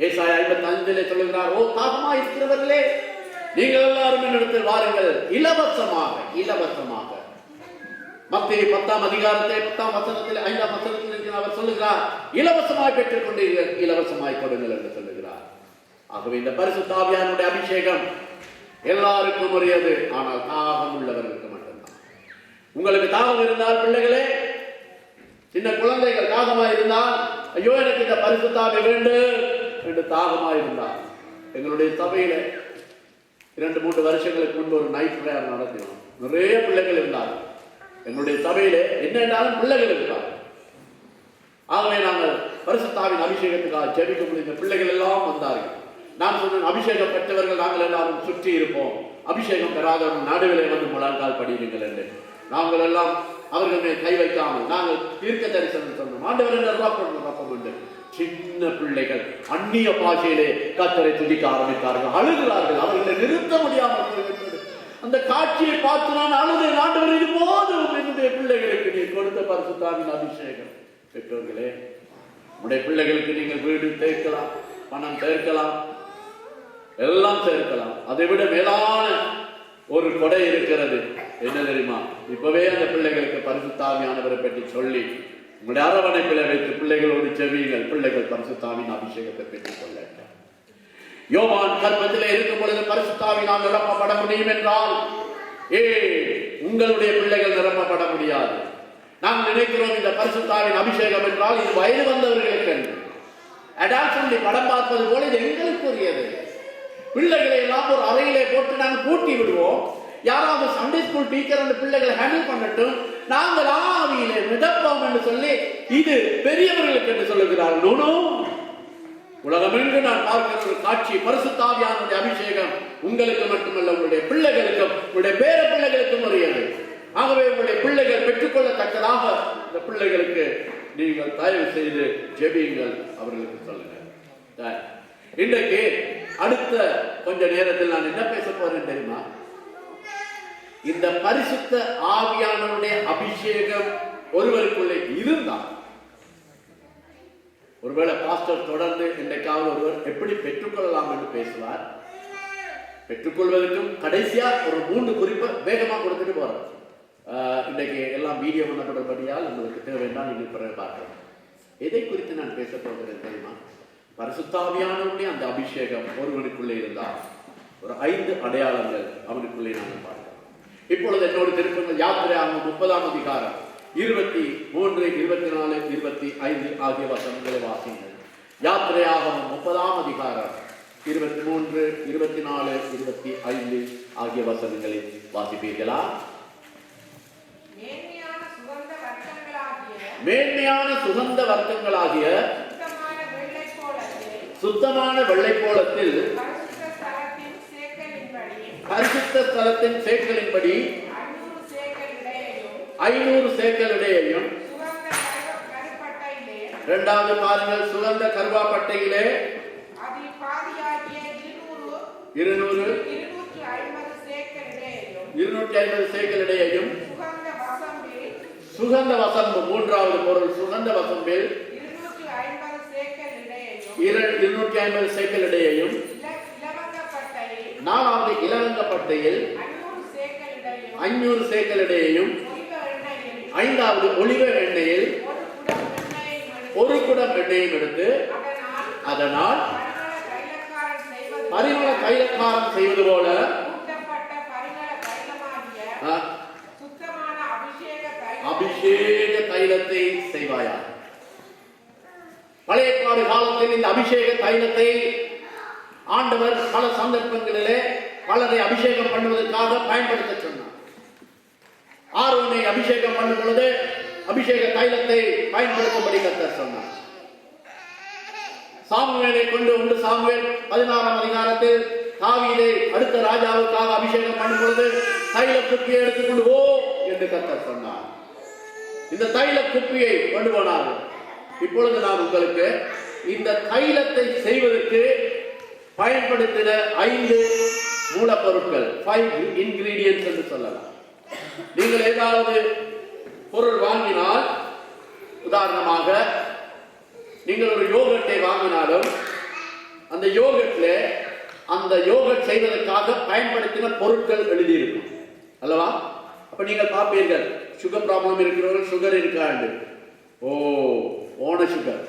ஏசாயா 55 சொல்லுகிறார், ஓ தாகமாயிருக்கிறவர்களே, நீங்கள் எல்லாரும் என்னிடத்தில் வாருங்கள், இலவசமாக இலவசமாக. மத்தேயு 10ஆம் அதிகாரத்தை 10ஆம் வசனத்தில் 5ஆம் வசனத்தில் அவர் சொல்லுகிறார், இலவசமாய் பெற்றுக் கொண்டீர்கள், இலவசமாய் கொடுங்கள் என்று சொல்லுகிறார். ஆகவே இந்த பரிசுத்த ஆவியானுடைய அபிஷேகம் எல்லாருக்கும் உரியது. ஆனால் தாகம் உள்ளவர்களுக்கு மட்டும்தான். உங்களுக்கு தாகம் இருந்தால், பிள்ளைகளே, சின்ன குழந்தைகள் தாகமாய் இருந்தால், ஐயோ எனக்கு இந்த பரிசுத்த ஆவி வேண்டும் என்று தாகமாய் இருந்தால், எங்களுடைய சபையில 2-3 வருஷங்களுக்கு முன்பு ஒரு நைட் பிரேயர் நடத்தினோம். நிறைய பிள்ளைகள் இருந்தார்கள் எங்களுடைய சபையிலே. என்ன என்றாலும் பிள்ளைகள் இருந்தார்கள். ஆகவே நாங்கள் பரிசுத்தாவின் அபிஷேகத்துக்காக ஜெபிக்க முடிந்த பிள்ளைகள் எல்லாம் வந்தார்கள். நான் சொன்னேன், அபிஷேகம் பெற்றவர்கள் நாங்கள் எல்லாரும் சுற்றி இருப்போம், அபிஷேகம் பெறாதவர்கள் நடுவிலே வந்து முழங்கால் படியுங்கள் என்று. நாங்கள் எல்லாம் அவர்களுடைய கை வைக்காமல் நாங்கள் தீர்க்க தரிசனம் சொன்னோம். ஆண்டவரை ரப்பம் உண்டு. சின்ன பிள்ளைகள் அந்நிய பாஷையிலே கர்த்தரை துதிக்க ஆரம்பித்தார்கள், அழுகிறார்கள். அவர்களை நிறுத்த முடியாமல் போய்விட்டது. அந்த காட்சியை பார்த்து நான் அழுதேன், ஆண்டவர் இது போதும், என்னுடைய பிள்ளைகளுக்கு நீ கொடுத்த பரிசுத்தாவின் அபிஷேகம். பெற்றோர்களே, உடைய பிள்ளைகளுக்கு நீங்கள் வீடு சேர்க்கலாம், பணம் சேர்க்கலாம், எல்லாம் சேர்க்கலாம். அதை விட மேலான ஒரு கொடை இருக்கிறது. என்ன தெரியுமா? இப்பவே அந்த பிள்ளைகளுக்கு பரிசுத்தாவியானவரை பற்றி சொல்லி உங்களுடைய அரவணைப்பில் வைத்து பிள்ளைகளோடு செவியுங்கள். பிள்ளைகள் பரிசுத்தாவின் அபிஷேகத்தை பெற்றுக் கொள்ள. யோவான் கர்ப்பத்திலே இருக்கும் பொழுது பரிசுத்தாவினால் நிரப்பப்பட முடியும் என்றால் உங்களுடைய பிள்ளைகள் நிரப்பப்பட முடியாது. நாம் நினைக்கிறோம் இந்த பரிசுத்தாவின் அபிஷேகம் என்றால் இது வயது வந்தவர்களுக்கு என்று. அடாப்ஷன் படம் பார்ப்பது போல இது எங்களுக்குரியது. பிள்ளைகளை எல்லாம் ஒரு அறையிலே போட்டு நாங்கள் பூட்டி விடுவோம். யாராவது சண்டே ஸ்கூல் டீச்சர் அந்த பிள்ளைகளை ஹேண்டில் பண்ணட்டும், நாங்கள் ஆவியிலே மிதப்போம் என்று சொல்லி இது பெரியவர்களுக்கு என்று சொல்லுகிறார்கள். உலகமெங்கு நான் பார்க்கிற ஒரு காட்சி, பரிசுத்தாவியானுடைய அபிஷேகம் உங்களுக்கு மட்டுமல்ல, உங்களுடைய பிள்ளைகளுக்கும் உங்களுடைய பேர பிள்ளைகளுக்கும் உரியது. ஆகவே உங்களுடைய பிள்ளைகள் பெற்றுக்கொள்ளத்தக்கதாக இந்த பிள்ளைகளுக்கு நீங்கள் தயவு செய்து ஜெபியுங்கள், அவர்களுக்கு சொல்லுங்க. இன்றைக்கு அடுத்த கொஞ்ச நேரத்தில் நான் என்ன பேச போறேன் தெரியுமா? இந்த பரிசுத்த ஆவியானவருடைய அபிஷேகம் ஒருவருக்குள்ளே இருந்தால், ஒருவேளை பாஸ்டர் தொடர்ந்து இன்றைக்காவது ஒருவர் எப்படி பெற்றுக்கொள்ளலாம் என்று பேசுவார். பெற்றுக்கொள்வதற்கும் கடைசியா ஒரு 3 குறிப்பை வேகமா கொடுத்துட்டு போறோம். இன்றைக்கு எல்லாம் வீடியோ பண்ணப்படுறபடியால் உங்களுக்கு தேவைன்னா நீங்கள் பிறகு பார்க்கலாம். எதை குறித்து நான் பேச போகிறேன் தெரியுமா? பரிசுத்தாவியானவருடைய அந்த அபிஷேகம் ஒருவனுக்குள்ளே இருந்தால் ஒரு 5 அடையாளங்கள் அவனுக்குள்ளே நாங்கள் பார்க்கலாம். இப்பொழுது என்னோடு திருப்பங்கள் யாத்திரையாகும் 30ஆம் அதிகாரம் 23, 24, 25 ஆகிய வசனங்களை வாசிங்கள். யாத்திரையாகும் 30ஆம் அதிகாரம் 23, 24, 25 ஆகிய வசனங்களை வாசிப்பீர்களா? மேன்மையான சுகந்த வர்க்கங்களாகிய சுத்தமான வெள்ளை போலத்தில் பரிசுத்த ஸ்தலத்தின் சேக்கலின்படி 500 சேக்கல் இடையையும், இரண்டாவது பாருங்கள், சுகந்த கருவாப்பட்டையிலே 250 சேக்கல் இடையையும், சுகந்த வசம்பு, மூன்றாவது பொருள் சுகந்த வசம்பில் 250 சேக்கல் இடையையும், நாலாவது இலவங்கப்பட்டையில் 500 சேக்கல் இடையையும், ஐந்தாவது ஒலிவ எண்ணெயில் 1 குடம் எண்ணெயும் எடுத்து அதனால் பரிமள தைலக்காரம் செய்வது போல அபிஷேக தைலத்தை செய்வாயா. பழைய ஏற்பாடு காலத்தில் இந்த அபிஷேக தைலத்தை ஆண்டவர் பல சந்தர்ப்பங்களிலே பலரை அபிஷேகம் பண்ணுவதற்காக பயன்படுத்த சொன்னார். ஆரோனை அபிஷேகம் பண்ணும் பொழுது அபிஷேக தைலத்தை பயன்படுத்தும்படி கர்த்தர் சொன்னார். சாமுவேலை கொண்டு 1 சாமுவேல் 16ஆம் அதிகாரத்தில் தாவீதை அடுத்த ராஜாவுக்காக அபிஷேகம் பண்ணும் பொழுது தைல குப்பியை எடுத்துக்கொண்டு போ என்று கர்த்தர் சொன்னார். இந்த தைல குப்பியை கொண்டு போனார்கள். இப்பொழுது நான் உங்களுக்கு இந்த தைலத்தை செய்வதற்கு பயன்படுத்தின 5 மூலப்பொருட்கள், 5 இன்கிரீடியன்ட்ஸ் என்று சொல்லலாம். நீங்கள் ஏதாவது பொருள் வாங்கினால், உதாரணமாக நீங்கள் ஒரு யோகர்ட்டை வாங்கினாலும் அந்த யோகர்ட்ல அந்த யோகர்ட் செய்வதற்காக பயன்படுத்தின பொருட்கள் எழுதியிருக்கும் அல்லவா? அப்ப நீங்கள் பார்ப்பீர்கள், சுகர் ப்ராப்ளம் இருக்கிறவர்கள் சுகர் இருக்காண்டு, ஓன சுகர்.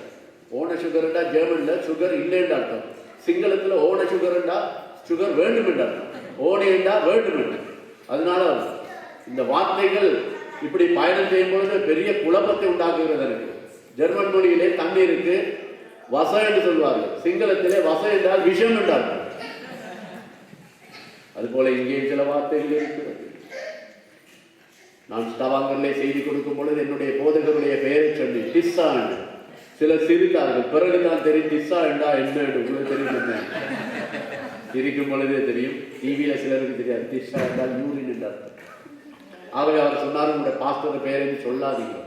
ஓன சுகர்ண்டா ஜெர்மன்ல சுகர் இல்லைன்னு அர்த்தம். சிங்களத்துல ஓன சுகர்ண்டா சுகர் வேண்டும் என்று அர்த்தம். ஓனேண்டா வேண்டும் என்று. அதனால இந்த வார்த்தைகள் இப்படி பயணம் செய்யும் பொழுது பெரிய குழப்பத்தை உண்டாக்குகிறது. எனக்கு ஜெர்மன் மொழியிலே தண்ணீருக்கு வச என்று சொல்வார்கள், சிங்களத்திலே வச என்றால் விஷம் என்றார்கள். அதுபோல இங்கே சில வார்த்தைகள் இருக்கிறது. நான் ஸ்டவாங்கல்லே செய்தி கொடுக்கும் பொழுது என்னுடைய போதகருடைய பெயரை சொல்லி டிஸ்ஸா சிலர் சிரித்தார்கள். பிறகுதான் தெரியும் திஸ்ஸா என்றா என்ன உங்களுக்கு தெரியும். இருக்கும் பொழுதே தெரியும். டிவியில சிலருக்கு தெரியாது. திஸ்ஸா என்றால் யூரின் என்றார். ஆகவே அவர் சொன்னார், உங்களுடைய பாஸ்டர் பெயரை சொல்லாதீங்க.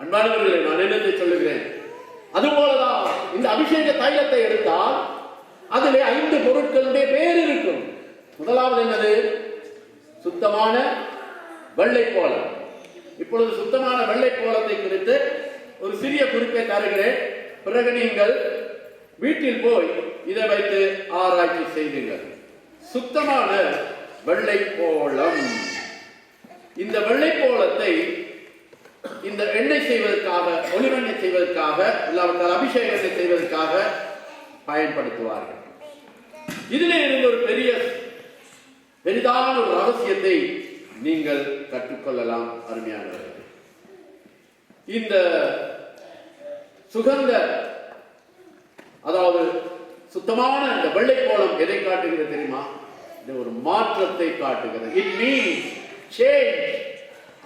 அன்பானவர்களே, நான் என்னத்தை சொல்லுகிறேன், அதுபோலதான் இந்த அபிஷேக தைலத்தை எடுத்தால் அதிலே 5 பொருட்களுடைய பெயர் இருக்கும். முதலாவது என்னது? சுத்தமான வெள்ளை கோலம். இப்பொழுது சுத்தமான வெள்ளை கோலத்தை குறித்து ஒரு சிறிய குறிப்பை தருகிறேன். பிறகு நீங்கள் வீட்டில் போய் இதை வைத்து ஆராய்ச்சி செய்வீர்கள். சுத்தமான வெள்ளை கோலம். இந்த வெள்ளை கோலத்தை இந்த எண்ணெய் செய்வதற்காக, ஒளிவெண்ணெய் செய்வதற்காக, இல்லாவிட்டால் அபிஷேகத்தை செய்வதற்காக பயன்படுத்துவார்கள். இதிலே இருந்து ஒரு பெரிதான ஒரு ரகசியத்தை நீங்கள் கற்றுக்கொள்ளலாம் அருமையானவர்கள். இந்த சுகந்த, அதாவது சுத்தமான இந்த வெள்ளை கோலம் எதை காட்டுகிறது தெரியுமா? இது ஒரு மாற்றத்தை காட்டுகிறது. It means change.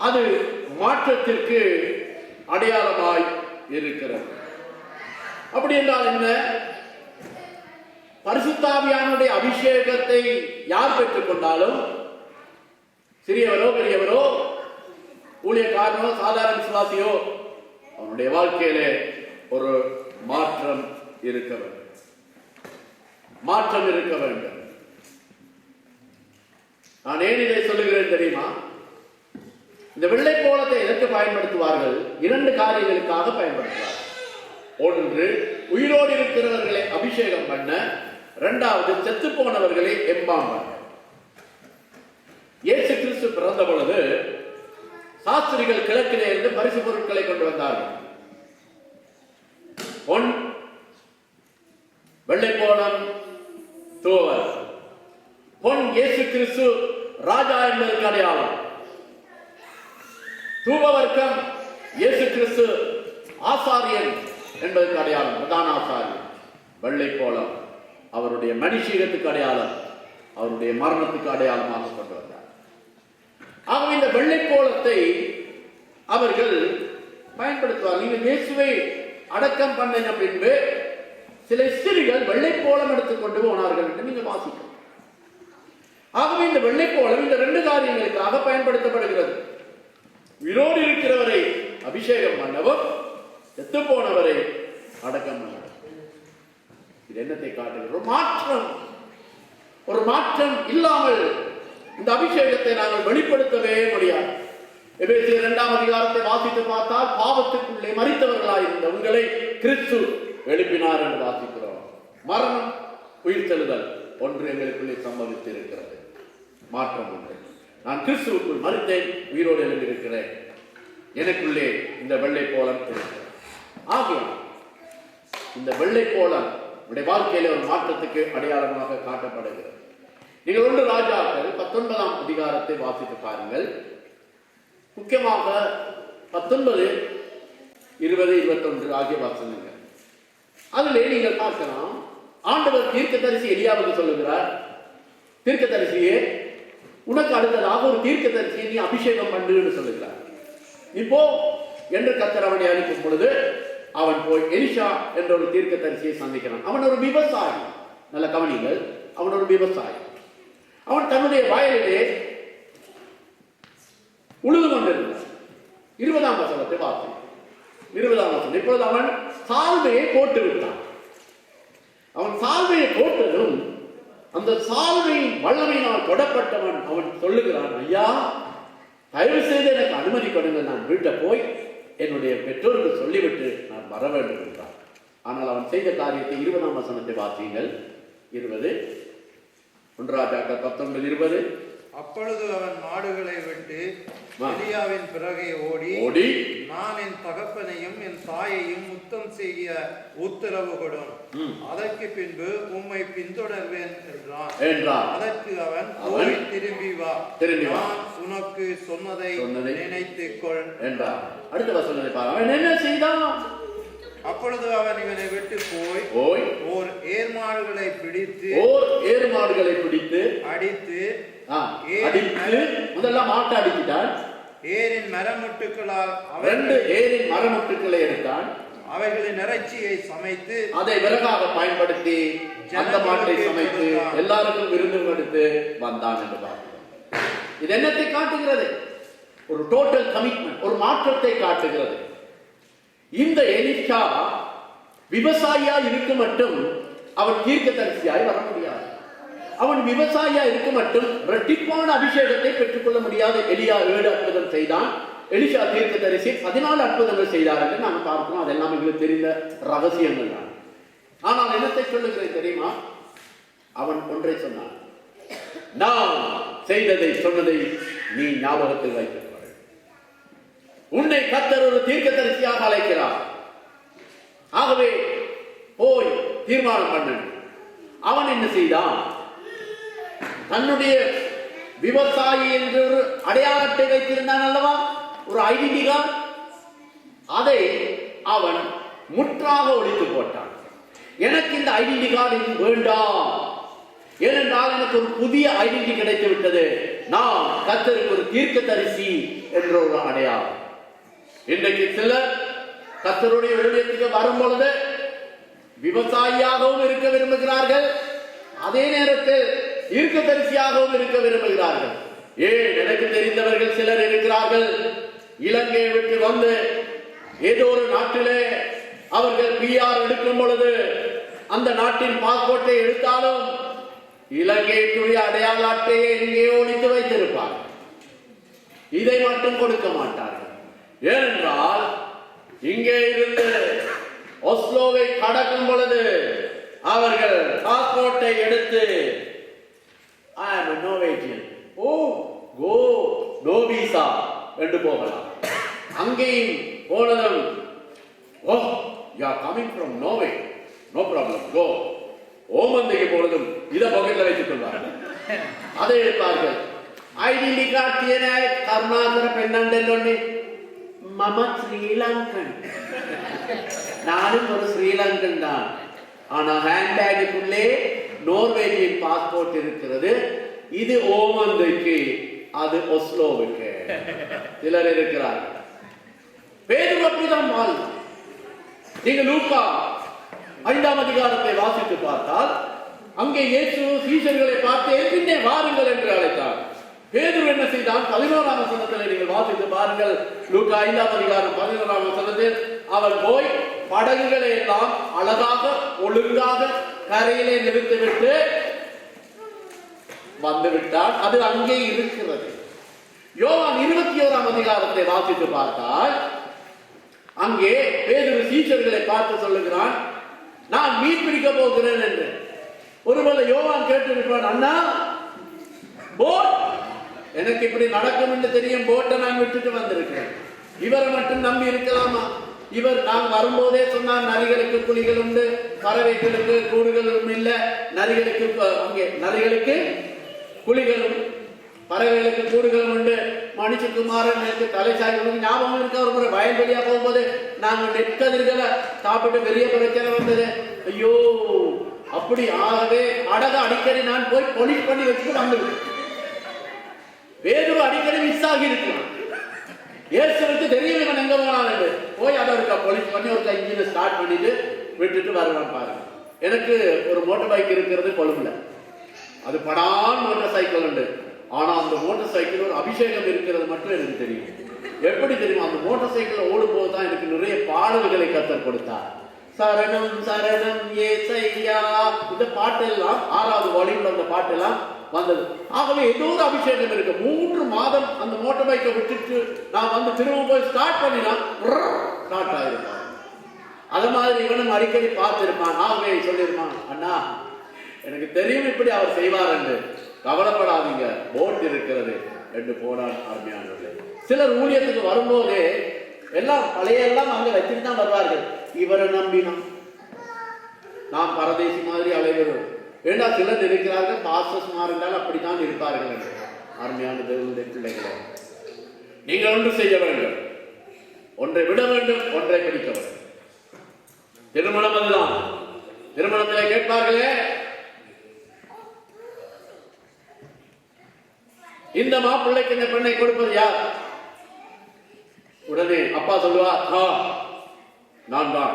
அது மாற்றத்திற்கு அடையாளமாய் இருக்கிறது. அப்படி என்றால் என்ன? பரிசுத்தாவியானுடைய அபிஷேகத்தை யார் பெற்றுக் கொண்டாலும், சிறியவரோ பெரியவரோ, ஊழியக்காரனோ சாதாரண விசுவாசியோ, அவனுடைய வாழ்க்கையிலே ஒரு மாற்றம் இருக்க வேண்டும். மாற்றம் இருக்க வேண்டும். நான் ஏன் இதை சொல்லுகிறேன் தெரியுமா? இந்த வெள்ளை கோலத்தை எதற்கு பயன்படுத்துவார்கள்? 2 காரியங்களுக்காக பயன்படுத்துவார்கள். ஒன்று, உயிரோடு இருக்கிறவர்களை அபிஷேகம் பண்ண. 2வது, செத்து போனவர்களை எம்பாம் பண்ண. இயேசு கிறிஸ்து பிறந்த பொழுது சாஸ்திரிகள் கிழக்கிலே இருந்து பரிசு பொருட்களை கொண்டு வந்தார்கள். பொன், வெள்ளை கோலம், தூவல். பொன் இயேசு கிறிஸ்து ராஜா என்பதற்கு அடையாளம். தூபவர்க்கம் இயேசு கிறிஸ்து ஆசாரியன் என்பதற்கு அடையாளம், பிரதான ஆசாரியன். வெள்ளை கோலம் அவருடைய மனுஷீகத்துக்கு அடையாளம், அவருடைய மரணத்துக்கு அடையாளமாக கொண்டு வந்தார். ஆகவே இந்த வெள்ளை கோலத்தை அவர்கள் பயன்படுத்துவார். நீங்கள் இயேசுவை அடக்கம் பண்ணின பின்பு சில ஸ்திரீகள் வெள்ளை கோலம் எடுத்துக்கொண்டு போனார்கள் என்று நீங்கள் வாசிக்கலாம். ஆகவே இந்த வெள்ளை கோலம் இந்த 2 காரியங்களுக்காக பயன்படுத்தப்படுகிறது. உயிரோடு இருக்கிறவரை அபிஷேகம் பண்ணவும், செத்து போனவரை அடக்கம் பண்ணவும். இது என்னத்தை காட்டுகிறது? ஒரு மாற்றம் இல்லாமல் இந்த அபிஷேகத்தை நாங்கள் வெளிப்படுத்தவே முடியாது. எபேசியர் 2ஆம் அதிகாரத்தை வாசித்து பார்த்தால், பாவத்துக்குள்ளே மரித்தவர்களாயிருந்த உங்களை கிறிஸ்து எழுப்பினார் என்று வாசிக்கிறோம். மரணம், உயிர்த்தெழுதல் ஒன்று எங்களுக்குள்ளே சம்பவித்து இருக்கிறது. மாற்றம் ஒன்று. நான் கிறிஸ்துவுக்குள் மரித்தேன், உயிரோடு எழுந்திருக்கிறேன். எனக்குள்ளே இந்த வெள்ளை கோலம் இருக்கிறது. ஆகிய இந்த வெள்ளை கோலம் உடைய வாழ்க்கையில ஒரு மாற்றத்துக்கு அடையாளமாக காட்டப்படுகிறது. நீங்கள் 1 ராஜாக்கள் 19ஆம் அதிகாரத்தை வாசித்து பாருங்கள். முக்கியமாக 19, 20, 21 ஆகிய வசனங்கள். அதிலே நீங்கள் பார்க்கலாம், ஆண்டவர் தீர்க்கதரிசி எலியாவுக்கு சொல்லுகிறார், தீர்க்கதரிசியே, உனக்கு அடுத்ததாக ஒரு தீர்க்கதரிசியை நீ அபிஷேகம் பண்ணுன்னு சொல்லுகிறார். இப்போ என்று கர்த்தர் அவனை அனுப்பும் பொழுது அவன் போய் எலிஷா என்ற ஒரு தீர்க்கதரிசியை சந்திக்கிறான். அவன் ஒரு விவசாயி. நல்ல கவனிங்கள், அவன் ஒரு விவசாயி. அவன் தன்னுடைய வயலிலே உழுது கொண்டிருந்தான். 20ஆம் வசனத்தை பார்த்தோம். 20ஆம் வசனம். இப்பொழுது அவன் சால்வையை போட்டு விட்டான். அவன் சால்வையை போட்டதும் அந்த சால்வையின் வல்லமையினால் தொடப்பட்டவன் அவன் சொல்லுகிறான், ஐயா, தயவு செய்து எனக்கு அனுமதி கொடுங்க, நான் வீட்டை போய் என்னுடைய பெற்றோருக்கு சொல்லிவிட்டு நான் வர வேண்டும் என்றான். ஆனால் அவன் செய்த காரியத்தை 20ஆம் வசனத்தை வாசியுங்கள். 20, 1 ராஜாக்கள் 19, 20. அப்பொழுது அவன் மாடுகளை விட்டு எலியாவின் பிறகே ஓடி நான் என் தகப்பனையும் என் தாயையும் முத்தம் செய்ய உத்தரவு கொடும், அதற்கு பின்பு உம்மை பின்தொடர்வேன் என்றான். அதற்கு அவன் போய் திரும்பி வா, நான் உனக்கு சொன்னதை நினைத்துக் கொள் என்றான். அடுத்த வசனத்தை பாருங்க. அவன் என்ன செய்தான்? அப்பொழுது அவன் இவனை விட்டு போய் ஓர் ஏர்மாடுகளை பிடித்து அடித்து முதல்ல மாட்டை அடிக்கிட்டான். ஏரின் மரமுட்டுக்களால் 2 ஏரின் மரமுட்டுக்களை எடுத்தான். அவைகளின் இறைச்சியை சமைத்து அதை விறகாக பயன்படுத்தி அந்த மாட்டை சமைத்து எல்லாருக்கும் விருந்து கொடுத்து வந்தான் என்று பார்க்கிறோம். இது என்னத்தை காட்டுகிறது? ஒரு டோட்டல் கமிட்மெண்ட், ஒரு மாற்றத்தை காட்டுகிறது. இந்த எலிஷா விவசாயியா இருக்க மட்டும் அவன் தீர்க்கதரிசியாய் வர முடியாது. அவன் விவசாயியா இருக்க மட்டும் இரட்டிப்பான அபிஷேகத்தை பெற்றுக்கொள்ள முடியாது. எலியா 7 அற்புதம் செய்தான், எலிஷா தீர்க்கதரிசி 14 அற்புதங்கள் செய்தார் என்று நாம் பார்க்கிறோம். அதெல்லாம் எங்களுக்கு தெரிந்த ரகசியங்கள் தான். ஆனால் என்னத்தை சொல்லுகிறேன் தெரியுமா? அவன் ஒன்றை சொன்னான், நான் செய்ததை சொன்னதை நீ ஞாபகத்தில் வைத்திருப்பாய். உன்னை கர்த்தர் ஒரு தீர்க்கதரிசியாக அழைக்கிறார். ஆகவே போய் தீர்மானம் பண்ணு. அவன் என்ன செய்தான்? தன்னுடைய விவசாயி என்ற ஒரு அடையாளத்தை வைத்திருந்தான் அல்லவா, ஒரு ஐடென்டி கார்டு. அதை அவன் முற்றாக ஒழித்து போட்டான். எனக்கு இந்த ஐடென்டி கார்டு வேண்டாம், ஏனென்றால் எனக்கு ஒரு புதிய ஐடென்டி கிடைத்து விட்டது. நான் கர்த்தருக்கு ஒரு தீர்க்கதரிசி என்ற ஒரு அடையாளம். இன்றைக்கு சிலர் கர்த்தருடைய ஊழியத்துக்கு வரும் பொழுது விவசாயியாகவும் இருக்க விரும்புகிறார்கள், அதே நேரத்தில் தீர்க்கதரிசியாகவும் இருக்க விரும்புகிறார்கள். ஏன், எனக்கு தெரிந்தவர்கள் சிலர் இருக்கிறார்கள், இலங்கையை விட்டு வந்து ஏதோ ஒரு நாட்டிலே அவர்கள் PR எடுக்கும் பொழுது அந்த நாட்டின் பாஸ்போர்ட்டை எடுத்தாலும் இலங்கைக்குரிய அடையாள அட்டையை எங்கே ஒழித்து வைத்திருப்பார்கள். இதை மட்டும் கொடுக்க மாட்டார்கள். ஏனென்றால் இங்கே இருந்து ஒஸ்லோவை கடக்கும் பொழுது அவர்கள் பாஸ்போர்ட்டை எடுத்து I am a Norwegian. Oh, go, no visa என்று போகலாம். அங்கேயும் போனதும், oh, you are coming from Norway, no problem, go. ஓமந்தைக்கு போனதும் இதை பக்கத்தில் வைத்துக் கொள்வார்கள், அதை எடுப்பார்கள். ஐடென்டி கார்டு தியன கருணாகர பெண்ணண்டொன்னே மம ஸ்ரீலங்கன், நானும் ஒரு ஸ்ரீலங்கன் தான். ஆனா ஹேண்ட்பேக்குள்ளே நோர்வேஜியன் பாஸ்போர்ட் இருக்கிறது. இது ஓமந்தைக்கு, அது ஒஸ்லோவுக்கு. சிலர் இருக்கிறார்கள். பேதுரு அப்படிதான் வாழ்ந்தார். நீங்க லூக்கா 5ஆம் அதிகாரத்தை வாசித்து பார்த்தால் அங்கே இயேசு சீஷர்களை பார்த்து பின்னே வாருங்கள் என்று அழைத்தார். பேதுரு என்ன செய்தான்? 11ஆம் வசனத்தில் நீங்கள் வாசித்து பாருங்கள். லூக்கா 5ஆம் அதிகாரம் 11ஆம் வசனத்தில் அவன் போய் படகுகளை எல்லாம் அழகாக ஒழுங்காக கரையிலே நிறுத்திவிட்டு வந்து விட்டார். அது அங்கே இருக்கிறது. யோவான் 21ஆம் அதிகாரத்தை வாசித்து பார்த்தால் அங்கே பேதுரு சீஷர்களை பார்த்து சொல்லுகிறான், நான் மீன் பிடிக்க போகிறேன் என்று. ஒருவேளை யோவான் கேட்டிருப்பான், அண்ணா போட் எனக்கு இப்படி நடக்கும் என்று தெரியும், போட்டை நான் விட்டுட்டு வந்திருக்கிறேன், இவரை மட்டும் நம்பி இருக்கலாமா? இவர் நான் வரும்போதே சொன்னார், நரிகளுக்கு குழிகள் உண்டு, பறவைகளுக்கு கூடுகளும் இல்லை, நரிகளுக்கு அங்கே நரிகளுக்கு குழிகளும் பறவைகளுக்கு கூடுகளும் உண்டு. மனுஷகுமாரன் எனக்கு தலைசாய்களுக்கு ஞாபகம் இருக்க. ஒரு முறை வயல்வெளியா போகும்போது நாங்கள் நெற்கதிர்களை சாப்பிட்டு பெரிய பிரச்சனை வந்தது. ஐயோ, அப்படி ஆகவே அடக அடிக்கடி நான் போய் பொலிஷ் பண்ணி வச்சுட்டு வந்துவிட்டேன். வேறு அடிக்கடி மிஸ் ஆகி இருக்கலாம். ஏசுக்கு தெரியும் இவன் எங்க போனான்னு போய் அதை ஒருக்கா பொலிஷ் பண்ணி ஒருக்கா இன்ஜினை ஸ்டார்ட் பண்ணிட்டு விட்டுட்டு வருவான் பாருங்க. எனக்கு ஒரு மோட்டர் பைக் இருக்கிறது கொழும்புல. அது படான் மோட்டார் சைக்கிள் உண்டு. ஆனா அந்த மோட்டார் சைக்கிள் ஒரு அபிஷேகம் இருக்கிறது மட்டும் எனக்கு தெரியும். எப்படி தெரியுமா? அந்த மோட்டார் சைக்கிள் ஓடும் போதுதான் எனக்கு நிறைய பாடல்களை கத்தர் கொடுத்தார். சரணம் சரணம் ஏசையா, இந்த பாட்டெல்லாம் 6வது வால்யூம்ல அந்த பாட்டெல்லாம் வந்தது. ஆகவே ஏதோ ஒரு அபிஷேகம் இருக்கு. 3 மாதம் அந்த மோட்டார் பைக்கை விட்டுட்டு நான் வந்து திரும்ப போய் ஸ்டார்ட் பண்ணினா ஸ்டார்ட் ஆயிருப்பான். அது மாதிரி இவனும் அடிக்கடி பார்த்திருப்பான். ஆகவே சொல்லிருப்பான், அண்ணா எனக்கு தெரியும் இப்படி அவர் செய்வார் என்று, கவலைப்படாதீங்க, போட் இருக்கிறது என்று போனான். அருமையானவர்களே, சிலர் ஊழியத்துக்கு வரும்போதே எல்லாம் பழைய எல்லாம் அங்க வச்சுட்டு தான் வருவார்கள். இவரை நம்பினோம் நாம் பரதேசி மாதிரி அலைகிறோம் வேண்டா. சிலர் இருக்கிறார்கள் பாஸ்டர்ஸ் மாறினால் அப்படித்தான் இருப்பார்கள் என்று. அருமையான தேவனுடைய பிள்ளைகளே, நீங்கள் ஒன்று செய்ய வேண்டும், ஒன்றை விட வேண்டும், ஒன்றை பிடிக்க வேண்டும். திருமணம் அதுதான். திருமணத்திலே கேட்பார்களே, இந்த மாப்பிள்ளைக்கு இந்த பெண்ணை கொடுப்பது யார்? உடனே அப்பா சொல்லுவார், நான் தான்.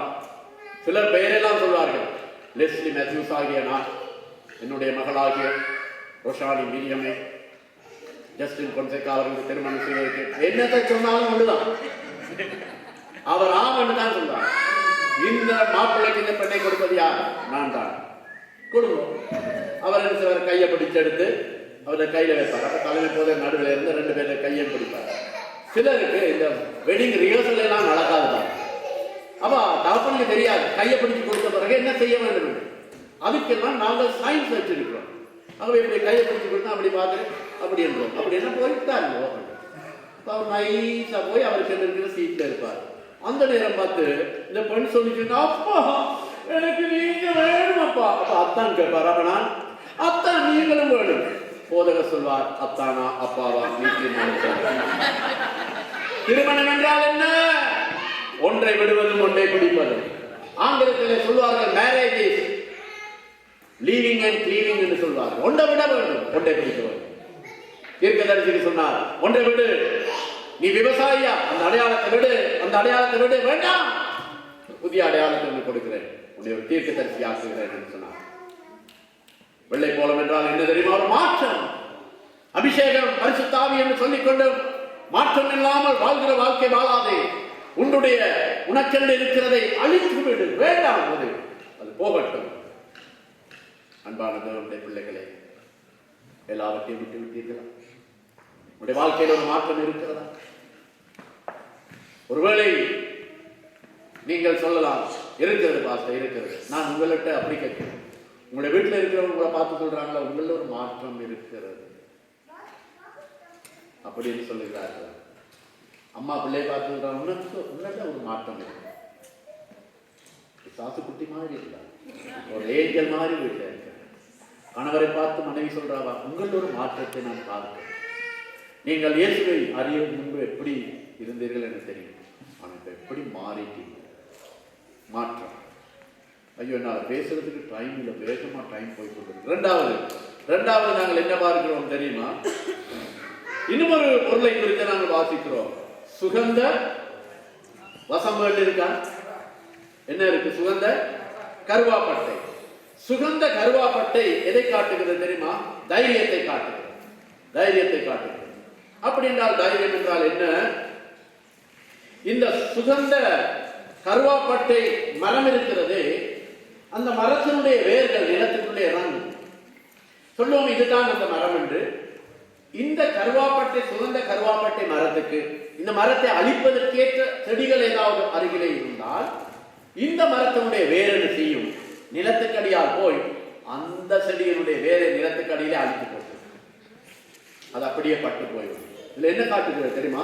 சிலர் பெயரெல்லாம் சொல்வார்கள். லெஸ்லி மேத்யூஸ் ஆகிய நான், என்னுடைய மகளாகிய ரோஷானி மிரியமே, ஜஸ்டின் பொன்சேகா அவர்களுக்கு திருமணம் செய்வதற்கு என்னத்தை சொன்னாலும் ஒன்றுதான். அவர் ஆமன்னு தான் சொல்றார். இந்த மாப்பிள்ளைக்கு இந்த பெண்ணை கொடுப்பது யார்? நான் தான். கொடுவோம். அவர் என்ன செய்வார்? கையை பிடிச்செடுத்து அவரை கையில வைப்பார். அப்ப தலைமை போத நடுவில் இருந்து 2 பேரை கையை பிடிப்பார். சிலருக்கு இந்த வெட்டிங் ரிஹர்சல் எல்லாம் நடக்காதுதான். அப்ப தகப்பனுக்கு தெரியாது கையை பிடிச்சு கொடுத்த பிறகு என்ன செய்ய வேண்டும். அதுக்கெல்லாம் நாங்கள் சயின்ஸ் வச்சிருக்கிறோம். ஆகவே இப்படி கையை பிடிச்சு கொடுத்தா அப்படி பார்த்து அப்படி என்றோம். அப்படி என்ன போயிட்டாருங்க. அவர் நைஸா போய் அவருக்கு இருக்கிற சீட்ல இருப்பார். அந்த நேரம் பார்த்து இந்த பெண் சொல்லிச்சுன்னா, அப்பா எனக்கு நீங்க வேணும் அப்பா. அப்ப அத்தான் கேட்பார். அப்ப நான் அத்தான் நீங்களும் வேணும். போதகர் சொல்வார், அத்தானா அப்பாவா திருமணம் என்றால் என்ன? ஒன்றை விடுவதும் ஒன்றை பிடிப்பதும். ஆங்கிலத்தில் சொல்வார்கள் மேரேஜ் இஸ் லீவிங் அண்ட் க்ளீவிங் என்று சொல்வார்கள். ஒன்றை விட வேண்டும், ஒன்றை பிடிக்க வேண்டும். தீர்க்கதரிசி சொன்னார், ஒன்றை விடு, நீ விவசாயியா, அந்த அடையாளத்தை விடு, அந்த அடையாளத்தை விடு, வேண்டாம், புதிய அடையாளத்தை கொடுக்கிறேன், உன்னை ஒரு தீர்க்கதரிசி ஆக்குகிறேன் என்று சொன்னார். வெள்ளை போலம் என்றால் என்ன தெரியுமா? ஒரு மாற்றம். அபிஷேகம், பரிசுத்த ஆவி என்று சொல்லிக்கொண்டு மாற்றம் இல்லாமல் வாழ்கிற வாழ்க்கை வாழாதே. உனக்கென்று இருக்கிறதை அழித்து விடு, வேண்டாம், அது போகட்டும். அன்பான தேவனுடைய பிள்ளைகளே, எல்லாவற்றையும் விட்டு விட்டீர்களா? உங்களுடைய வாழ்க்கையில் ஒரு மாற்றம் இருக்கிறதா? ஒருவேளை நீங்கள் சொல்லலாம், இருக்கிறது பாஸ்டர், இருக்கிறது. நான் உங்கள்கிட்ட அப்படி கேட்கிறேன், உங்களுடைய வீட்டில் இருக்கிறவங்க உங்களை பார்த்து சொல்றாங்களா, உங்கள ஒரு மாற்றம் இருக்கிறது அப்படின்னு சொல்லுகிறார்கள். அம்மா பிள்ளையை பார்த்து சொல்றாங்க, உன்னத ஒரு மாற்றம் இருக்கு. சாசு குட்டி மாதிரி இல்ல, ஒரு ஏஞ்சல் மாதிரி வீட்டில் இருக்க. கணவரை பார்த்து மனைவி சொல்றாவா, உங்கள ஒரு மாற்றத்தை நான் பார்க்கிறேன். நீங்கள் இயேசுவை அறிய முன்பு எப்படி இருந்தீர்கள் எனக்கு தெரியும், ஆனால் இப்ப எப்படி மாறிட்டீங்க. மாற்றம். ஐயோ, என்னால் பேசுறதுக்கு டைம் இல்லை, வேகமா டைம் போய் கொண்டிருக்கு. ரெண்டாவது நாங்கள் என்ன பார்க்கிறோம் தெரியுமா? இன்னும் ஒரு பொருளை குறித்து நாங்கள் வாசிக்கிறோம். சுகந்த வசம்பு இருக்கா? என்ன இருக்கு? சுகந்த கருவாப்பட்டை. சுகந்த கருவாப்பட்டை எதை காட்டுகிறது தெரியுமா? தைரியத்தை காட்டுகிறது. தைரியத்தை காட்டுகிறது. அப்படி என்றால் தைரியம் என்றால் என்ன? இந்த சுகந்த கருவாப்பட்டை மரம் இருக்கிறது, அந்த மரத்தினுடைய வேர்கள் நிலத்தினுடைய இறங்கும். சொல்லுவோம் இதுதான் அந்த மரம் என்று. இந்த கருவாப்பட்டை, சுகந்த கருவாப்பட்டை மரத்துக்கு, இந்த மரத்தை அழிப்பதற்கேற்ற செடிகள் ஏதாவது அருகிலே இருந்தால் இந்த மரத்தினுடைய வேர் என்ன செய்யும்? நிலத்துக்கடியால் போய் அந்த செடியினுடைய வேரை நிலத்துக்கடியிலே அழித்து போட்டு அது அப்படியே பட்டு போய்விடும். இதுல என்ன காட்டுகிறது தெரியுமா?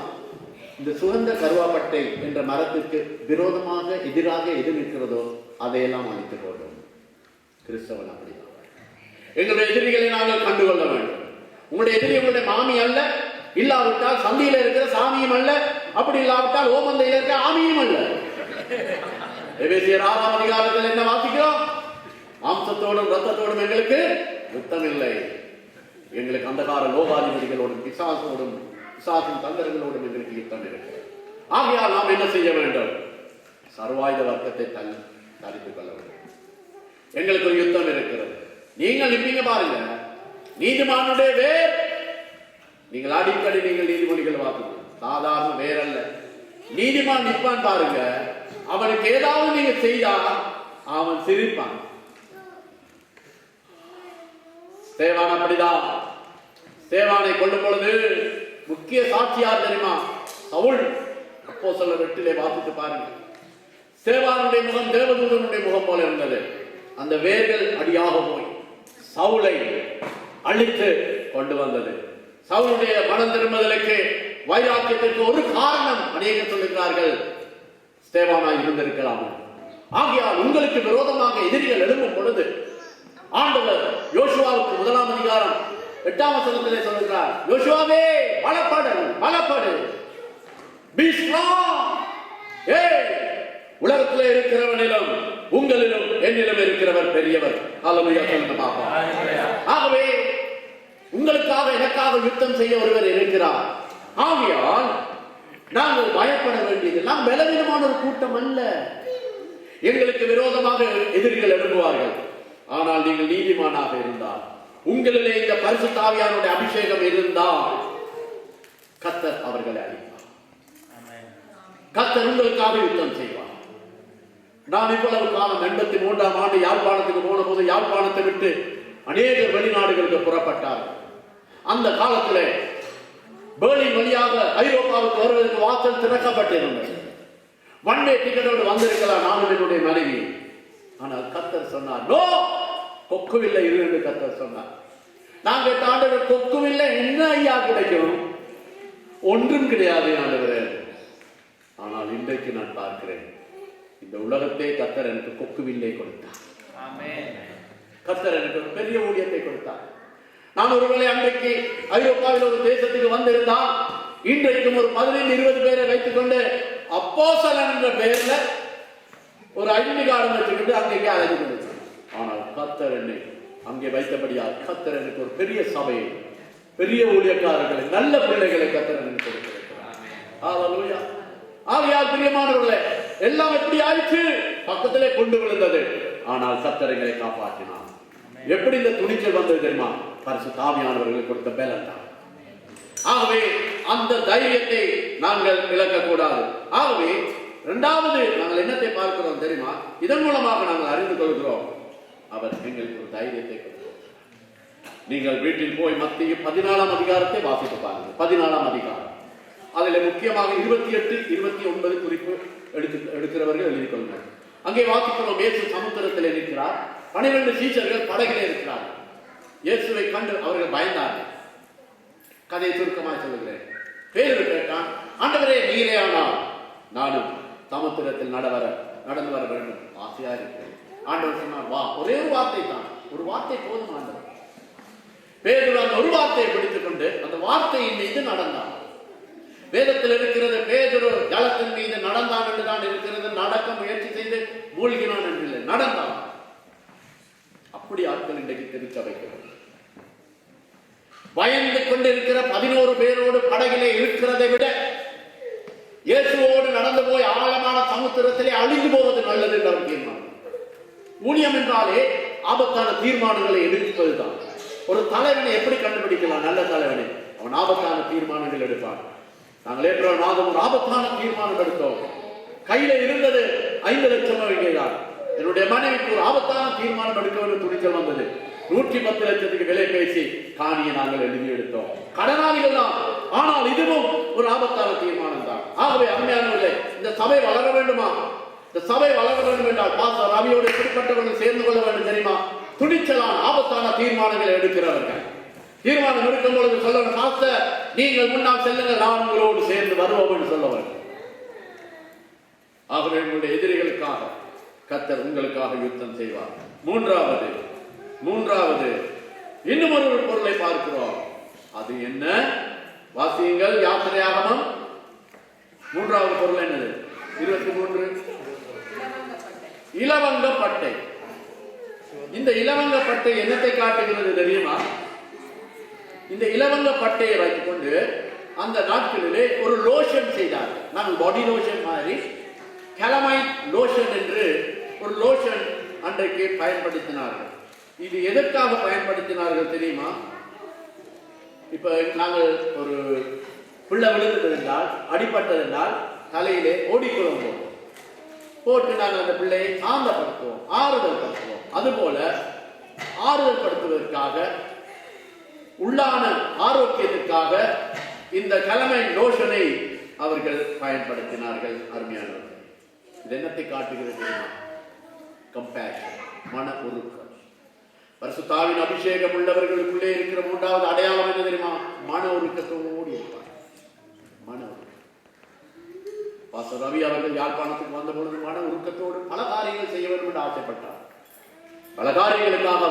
இந்த சுகந்த கருவாப்பட்டை என்ற மரத்திற்கு விரோதமாக எதிராக எது நிற்கிறதோ அதையெல்லாம் அழித்து போடும். கிறிஸ்தவன் அப்படிதான். எங்களுடைய எதிரிகளை நாங்கள் கண்டுகொள்ள வேண்டும். உங்களுடைய எதிரி உங்களுடைய மாமி அல்ல, இல்லாவிட்டால் சந்தியில இருக்கிற சாமியும் அல்ல, அப்படி இல்லாவிட்டால் ஓமந்தையில இருக்கிற ஆமியும் அல்ல. எபேசியர் 6ஆம் அதிகாரத்தில் என்ன வாசிக்கிறோம்? மாம்சத்தோடும் ரத்தத்தோடும் எங்களுக்கு யுத்தம் இல்லை. எங்களுக்கு அந்தகார லோகாதிபதிகளோடும் பிசாசின் தந்திரங்களோடும் எங்களுக்கு யுத்தம் இருக்கு. ஆகையால் நாம் என்ன செய்ய வேண்டும்? சர்வாயுத வர்க்கத்தை தரித்துக் கொள்ள வேண்டும். எங்களுக்கு ஒரு யுத்தம் இருக்கிறது. நீங்கள் நிற்பீங்க பாருங்க, நீதிமானுடைய வேர். நீங்கள் அடிக்கடி நீதிமொழிகள் வாக்குங்க, சாதாரண வேர் அல்ல. நீதிமான் நிற்பான் பாருங்க, அவனுக்கு ஏதாவது நீங்க செய்தா அவன் சிரிப்பான். ஸ்தேவான் அப்படிதான். ஸ்தேவானை கொள்ளும் பொழுது முக்கிய சாட்சியார் தெரியுமா? சவுல். அப்போஸ்தலர் 8 வாசித்து பாருங்க. ஸ்தேவானுடைய முகம் தேவதூதனுடைய முகம் போல இருந்தது. அந்த வேர்கள் அடியாக போய் சவுலை அழித்து கொண்டு வந்தது. சவுலுடைய மனம் திரும்புதலுக்கு, வைராக்கியத்திற்கு ஒரு காரணம் அநேகர் சொல்லுகிறார்கள், ஸ்தேவானாய் இருந்திருக்கலாம். ஆகையால் உங்களுக்கு விரோதமாக எதிரிகள் எழும்பும் பொழுது ஆண்டவர் யோசுவாவுக்கு 1ஆம் அதிகாரம் 8ஆம் வசனத்திலே சொல்லுகிறார், யோசுவாவே பலப்படு, பலப்படு, be strong. உலகத்திலே இருக்கிறவனிலும் உங்களிலும் என்னிலும் இருக்கிறவர் பெரியவர். ஹல்லேலூயா சொல்லுங்க பாப்பா. ஆகவே உங்களுக்காக எனக்காக யுத்தம் செய்ய ஒருவர் இருக்கிறார். ஆகையால் நாங்கள் பயப்பட வேண்டியது, நாம் பலவீனமான ஒரு கூட்டம் அல்ல. எங்களுக்கு விரோதமாக எதிரிகள் எழும்புவார்கள். ஆனால் நீங்கள் நீதிமானாக இருந்தால், உங்களிலே இந்த பரிசுத்த ஆவியானுடைய அபிஷேகம் இருந்தால், கர்த்தர் அவர்களை அழிப்பார். கர்த்தர் உங்களுக்காக யுத்தம் செய்வார். நான் இவ்வளவு காலம் 83ஆம் ஆண்டு யாழ்ப்பாணத்துக்கு போன போது யாழ்ப்பாணத்தை விட்டு அநேக வெளிநாடுகளுக்கு புறப்பட்டார்கள். அந்த காலத்திலே பெர்லின் வழியாக ஐரோப்பாவுக்கு வருவதற்கு வாசல் திறக்கப்பட்டிருந்தது. ஒன் வே டிக்கெட்டோடு வந்திருக்கலாம் நானும் என்னுடைய மனைவி. ஆனால் கர்த்தர் சொன்னார், நோ, கொக்குவில்லை இரு என்று கர்த்தர் சொன்னார். நான் கேட்ட ஆண்டவர், கொக்குவில்லை என்ன ஐயா கிடைக்கும்? ஒன்றும் கிடையாது ஆண்டவரே. ஆனால் இன்றைக்கு நான் பார்க்கிறேன், இந்த உலகத்தை கர்த்தர் எனக்கு கொக்குவில்லை கொடுத்தார். கர்த்தர் எனக்கு ஒரு பெரிய ஊழியத்தை கொடுத்தார். நான் ஒருவேளை அன்றைக்கு ஐரோப்பாவில் ஒரு தேசத்துக்கு வந்திருந்தால், இன்றைக்கும் ஒரு 15-20 பேரை வைத்துக் கொண்டு அப்போஸ்தலன் என்ற பெயர்ல ஒரு ஐடென்டி கார்டு வச்சுக்கிட்டு அங்கே அழைத்து கொண்டிருந்தார். ஆனால் கர்த்தர் என்னை அங்கே வைத்தபடியால் கர்த்தர் எனக்கு ஒரு பெரிய சபையை, பெரிய ஊழியக்காரர்களை, நல்ல பிள்ளைகளை கர்த்தர் எனக்கு கொடுத்திருக்கிறார். ஹல்லேலூயா. ஆகையால் பிரியமானவர்களே, எல்லாம் எப்படி ஆயிற்று? பக்கத்திலே கொண்டு விழுந்தது. ஆனால் கர்த்தர் எங்களை காப்பாற்றினார். எப்படி இந்த துணிச்சல் வந்தது தெரியுமா? பரிசுத்த ஆவியானவர்களுக்கு கொடுத்த பலன் தான். ஆகவே அந்த தைரியத்தை நாங்கள் இழக்கக்கூடாது. ஆகவே இரண்டாவது நாங்கள் என்னத்தை பார்க்கிறோம் தெரியுமா? இதன் மூலமாக நாங்கள் அறிந்து கொள்கிறோம், அவர் எங்களுக்கு ஒரு தைரியத்தை கொடுக்கிறார். நீங்கள் வீட்டில் போய் மத்திய 14ஆம் அதிகாரத்தை வாசித்து பாருங்கள். 14ஆம் அதிகாரம், அதில் முக்கியமாக 28, 29 குறிப்பு எடுக்கிறவர்கள் எழுதிக் கொள்ளுங்கள். அங்கே வாசிக்கிறோம், இயேசு சமுத்திரத்தில் இருக்கிறார். 12 சீஷர்கள் படகிலே இருக்கிறார்கள். இயேசுவை கண்டு அவர்கள் பயந்தார்கள். கதையை சுருக்கமாக சொல்லுகிறேன். பேதுரு கேட்டான், ஆண்டவரே நீரே ஆனால் நானும் சமுத்திரத்தில் நடந்து வர வேண்டும், ஆசையா இருக்கிறேன். ஆண்டவர் சொன்னார், வா. ஒரே ஒரு வார்த்தை தான், ஒரு வார்த்தை போதும் ஆண்டவர். பேதுரு அந்த ஒரு வார்த்தையை பிடித்துக் கொண்டு அந்த வார்த்தையின் மீது நடந்தான். வேதத்தில் இருக்கிறது, பேதுரு ஜலத்தின் மீது நடந்தான் என்று தான் இருக்கிறது. நடக்க முயற்சி செய்து மூழ்கினான் என்று இல்லை, நடந்தான். அப்படி ஆட்கள் இன்றைக்கு திருச்சபைக்கிறது. பயந்து கொண்டிருக்கிற 11 பேரோடு படகிலே இருக்கிறதை விட இயேசுவோடு நடந்து போய் ஆழமான சமுத்திரத்திலே அழிந்து போவது நல்லது என்று அவர் தீர்மானம். ஊழியம் என்றாலே ஆபத்தான தீர்மானங்களை எடுப்பதுதான். ஒரு தலைவனை எப்படி கண்டுபிடிக்கலாம்? நல்ல தலைவனை, அவன் ஆபத்தான தீர்மானங்கள் எடுப்பான். நாங்கள் ஏற்ற மாதம் ஒரு ஆபத்தான தீர்மானம் எடுத்தோம். கையில இருந்தது 5 லட்சம் இங்கேதான். என்னுடைய மனைவிக்கு ஒரு ஆபத்தான தீர்மானம் எடுக்க வேண்டும் துணிச்சல் வந்தது. 110 லட்சத்துக்கு விலை பேசி காணியை நாங்கள் எழுதி எடுத்தோம். கடனாளிகள் தான், ஆனால் இதுவும் ஒரு ஆபத்தான தீர்மானம் தான். ஆகவே அருமையானவர்களே, இந்த சபை வளர வேண்டுமா? இந்த சபை வளர வேண்டும் என்றால் பாஸ்டர் ரவியோடு குறிப்பிட்டவர்கள் சேர்ந்து கொள்ள வேண்டும் தெரியுமா? துணிச்சலான ஆபத்தான தீர்மானங்களை எடுக்கிறவர்கள். தீர்மானம் எடுக்கும் பொழுது சொல்லணும், பாஸ்டர் நீங்கள் முன்னால் செல்லுங்கள், நான் உங்களோடு சேர்ந்து வருவோம் என்று சொல்ல வேண்டும். ஆகவே உங்களுடைய எதிரிகளுக்காக கர்த்தர் உங்களுக்காக யுத்தம் செய்வார். மூன்றாவது இன்னும் ஒரு பொருளை பார்க்கிறோம். அது என்ன? வாசியுங்கள், யாத்திரையாகமம். மூன்றாவது பொருள் என்னது? 23. இலவங்கப்பட்டை. இந்த இலவங்கப்பட்டை என்னத்தை காட்டுகிறது தெரியுமா? இந்த இலவங்கப்பட்டையை வைத்துக் கொண்டு அந்த நாட்களிலே ஒரு லோஷன் செய்தார்கள். நாங்கள் பாடி லோஷன் மாதிரி கெலமைட் லோஷன் என்று ஒரு லோஷன் அன்றைக்கு பயன்படுத்தினார்கள். இது எதற்காக பயன்படுத்தினார்கள் தெரியுமா? இப்ப நாங்கள் ஒரு பிள்ளை விழுந்தது என்றால், அடிபட்டது என்றால் தலையிலே ஓடிக்குளம் போட்டு நாங்கள் அந்த பிள்ளையை சாந்தப்படுத்துவோம், ஆறுதல் படுத்துவோம். அதுபோல ஆறுதல் படுத்துவதற்காக, உள்ளான ஆரோக்கியத்திற்காக இந்த கெலமைட் லோஷனை அவர்கள் பயன்படுத்தினார்கள். அருமையானவர்கள், இது என்னத்தை காட்டுகிறது? கம்பேஷன், மன உருக்கம். பரிசுத்தாவின் அபிஷேகம் உள்ளவர்களுக்குள்ளே இருக்கிற 3வது அடையாளம் என்ன தெரியுமா? மன உருக்கத்தோடு இருப்பார். மன உருக்கம். பாஸ்டர் ரவி அவர்கள் யாழ்ப்பாணத்துக்கு வந்த பொழுது மன உருக்கத்தோடு பல காரியங்கள் செய்ய வேண்டும் என்று ஆசைப்பட்டார். பல காரியங்களுக்காக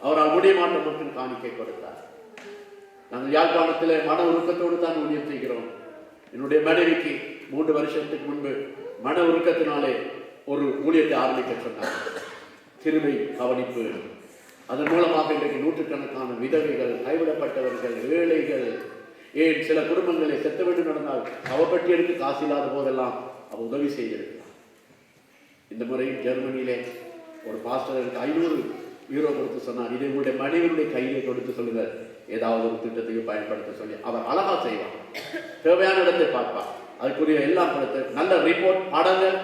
அவரால் முடிய மாற்றம் மற்றும் காணிக்கை கொடுத்தார். நாங்கள் யாழ்ப்பாணத்தில் மன உருக்கத்தோடு தான் ஊழியம் செய்கிறோம். என்னுடைய மனைவிக்கு 3 வருஷத்துக்கு முன்பு மன உருக்கத்தினாலே ஒரு ஊழியத்தை ஆரம்பிக்க சொன்னார். கிருபை கவனிப்பு. அதன் மூலமாக இன்றைக்கு நூற்றுக்கணக்கான விதவைகள், கைவிடப்பட்டவர்கள், ஏழைகள், ஏன் சில குடும்பங்களை செத்த வேண்டும் நடந்தால் அவப்பட்டி எடுத்து காசு இல்லாத போதெல்லாம் அவ உதவி செய்திருக்கிறார். இந்த முறை ஜெர்மனியிலே ஒரு பாஸ்டருக்கு 500 யூரோ கொடுத்து சொன்னார், இதை உங்களுடைய மனைவியுடைய கையிலே கொடுத்து சொல்லுங்கள், ஏதாவது ஒரு திட்டத்தையும் பயன்படுத்த சொல்லி. அவர் அழகா செய்வார், தேவையான இடத்தை பார்ப்பார், அதுக்குரிய எல்லாம் கொடுத்து நல்ல ரிப்போர்ட், படங்கள்,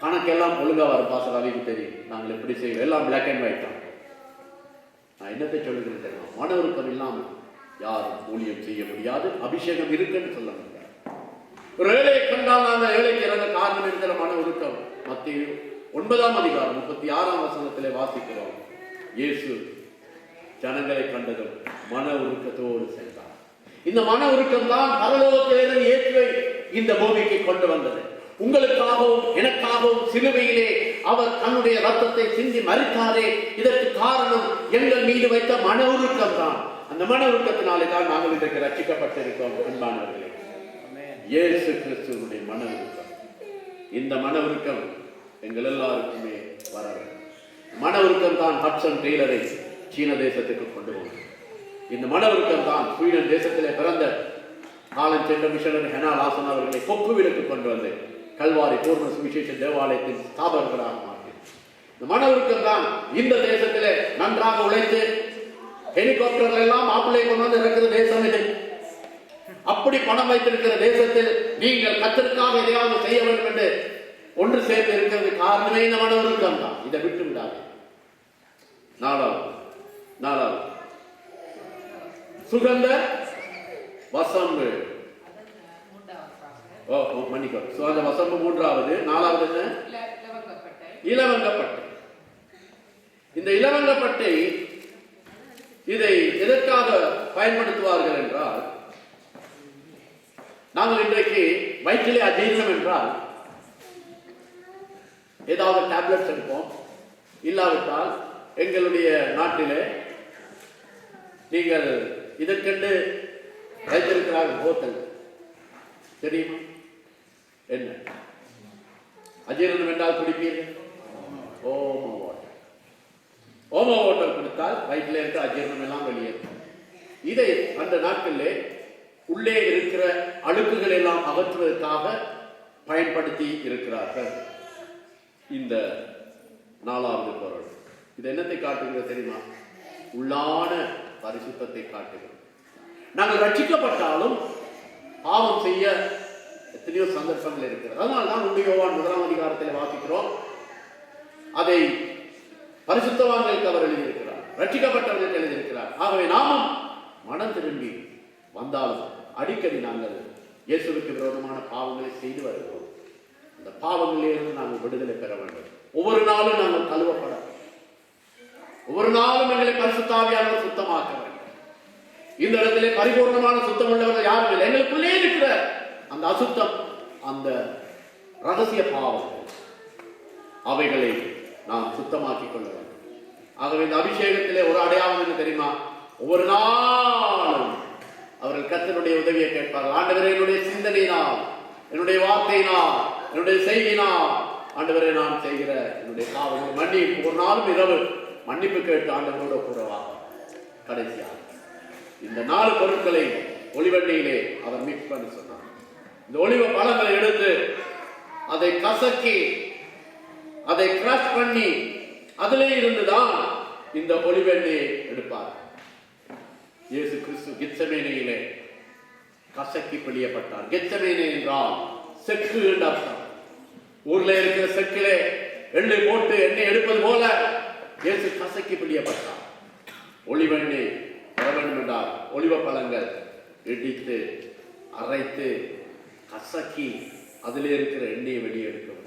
கணக்கெல்லாம் ஒழுங்கா வரும். பாஸ்டர் அவைக்கு தெரியும் நாங்கள் எப்படி செய்வோம், எல்லாம் பிளாக் அண்ட் ஒயிட் தான். நான் என்னத்தை சொல்லுகிறேன் தெரியுமா, மன உருக்கம் இல்லாமல் யாரும் ஊழியம் செய்ய முடியாது. அபிஷேகம் இருக்குன்னு சொல்ல முடியாது. ஒரு ஏழையை கண்டால் நாங்கள் ஏழைக்கு இறங்க காரணம் என்கிற மன உருக்கம். மத்திய 9ஆம் அதிகாரம் 36ஆம் வசனத்திலே வாசிக்கிறோம். இயேசு ஜனங்களை கண்டதும் மன உருக்கத்தோடு சென்றார். இந்த மன உருக்கம் தான் பரலோகத்திலிருந்து இயேசுவை இந்த பூமிக்கு கொண்டு வந்தது. உங்களுக்காகவும் எனக்காகவும் சிலுவையிலே அவர் தன்னுடைய ரத்தத்தை சிந்தி மரித்தாரே, இதற்கு காரணம் எங்கள் மீது வைத்த மன உருக்கம் தான். அந்த மன உருக்கத்தினாலே தான் நாங்கள் இன்றைக்கு ரட்சிக்கப்பட்டிருக்கோம். அன்பானவர்களே, இயேசு கிறிஸ்துவினுடைய மன உருக்கம், இந்த மன உருக்கம் எங்கள் எல்லாருக்குமே வர வேண்டும். மன உருக்கம் தான் ஹட்சன் டெய்லரை சீன தேசத்துக்கு கொண்டு வந்தது. இந்த மன உருக்கம் தான் ஸ்வீடன் தேசத்திலே பிறந்த காலம் சென்ற மிஷனரி ஹெனால் ஆசன் அவர்களை கொக்குவிலுக்கு கொண்டு வந்து கல்வாரி பூர்ண சுவிசேஷ தேவாலயத்தின் ஸ்தாபகர்களாக மாற்றியது. இந்த மன உருக்கம் தான் இந்த தேசத்திலே நன்றாக உழைத்து ஹெலிகாப்டர்கள் எல்லாம் மாப்பிள்ளை கொண்டு வந்து இருக்கிற தேசம் இது. அப்படி பணம் வைத்திருக்கிற தேசத்தில் நீங்கள் கர்த்தருக்காக எதையாவது செய்ய வேண்டும் என்று ஒன்று சேர்ந்து இருக்கிறது காரணமே இந்த மன உருக்கம் தான். இதை விட்டு விடாது. நாலாவது சுகந்த வசம்பு. மன்னிக்கும், சுகந்த வசம்பு 3வது. 4வது என்ன? இலவங்கப்பட்டை. இந்த இலவங்கப்பட்டை இதை எதற்காக பயன்படுத்துவார்கள் என்றால், நாங்கள் இன்றைக்கு வயிற்றிலே அஜீரணம் என்றால் ஏதாவது டேப்லெட்ஸ் எடுப்போம். இல்லாவிட்டால் எங்களுடைய நாட்டிலே நீங்கள் இதற்கென்று வைத்திருக்கிறார்கள் ஹோட்டல், தெரியுமா என்ன? அஜீரணம் என்றால் குடிப்பீர்கள் ஓம வாட்டர் கொடுத்தால் வயிற்றில் இருக்கிற அஜீரணம் எல்லாம் வெளியேறும். இதை அந்த நாட்களிலே உள்ளே இருக்கிற அழுக்குகள் எல்லாம் அகற்றுவதற்காக பயன்படுத்தி இருக்கிறார்கள். இந்த 4வது பொருள் இது என்னத்தை காட்டுகிறது தெரியுமா? உள்ளான பரிசுத்தத்தை காட்டுகிறது. நாங்கள் ரட்சிக்கப்பட்டாலும் பாவம் செய்ய எத்தனையோ சந்தர்ப்பங்கள் இருக்கிறது. அதனால்தான் உண்மை யோவான் 1ஆம் அதிகாரத்தில் வாசிக்கிறோம், அதை பரிசுத்தவான்களுக்கு அவர் எழுதியிருக்கிறார், ரட்சிக்கப்பட்டவர்களுக்கு எழுதியிருக்கிறார். ஆகவே நாமும் மனம் திரும்பி வந்தாலும் அடிக்கடி நாங்கள் இயேசுவுக்கு விரோதமான பாவங்களை செய்து வருகிறோம். இந்த பாவங்களிலிருந்து நாங்கள் விடுதலை பெற வேண்டும். ஒவ்வொரு நாளும் நாங்கள் கழுவப்பட, ஒவ்வொரு நாளும் எங்களை பரிசுத்த ஆவியானவர் சுத்தமாக்க வேண்டும். இந்த இடத்திலே பரிபூர்ணமான சுத்தம் உள்ளவர்கள் யாரும் இல்லை. எங்களுக்குள்ளே இருக்கிற அந்த அசுத்தம், அந்த ரகசிய பாவம், அவைகளை நாம் சுத்தமாக்கிக் கொள்ள வேண்டும். ஆகவே இந்த அபிஷேகத்திலே ஒரு அடையாளம் என்ன தெரியுமா? ஒவ்வொரு நாளும் அவர்கள் கர்த்தருடைய உதவியை கேட்பார்கள். ஆண்டவரே, என்னுடைய சிந்தனையினால், என்னுடைய வார்த்தையினால், என்னுடைய செய்தினால் ஆண்டவரே நான் செய்கிற என்னுடைய பாவங்கள் மன்னிப்பு. ஒரு நாளும் இரவு மன்னிப்பு கேட்டு ஆண்டவரோட கூறவா. கடைசியாக இந்த 4 பொருட்களை ஒளிவெண்ணையிலே அவர் மிக்ஸ் பண்ணி சொன்னார். இந்த ஒளிவ பழங்களை எடுத்து அதை கசக்கி அதை கிராஷ் பண்ணி அதிலே இருந்துதான் இந்த ஒளிவெண்ணையை எடுப்பார். இயேசு கிறிஸ்து கெத்செமனேயிலே கசக்கி பிழியப்பட்டார். கெத்செமனே என்றால் செக்கு என்று அர்த்தம். ஊர்ல இருக்கிற செக்கிலே எண்ணெய் போட்டு எண்ணெய் எடுப்பது போல இயேசு கசக்கி பிழியப்பட்டார். ஒளிவெண்ணெய் பெற வேண்டும் என்றால் ஒளிவ பழங்கள் இடித்து அரைத்து கசக்கி அதிலே இருக்கிற எண்ணெயை வெளியே எடுக்கும்.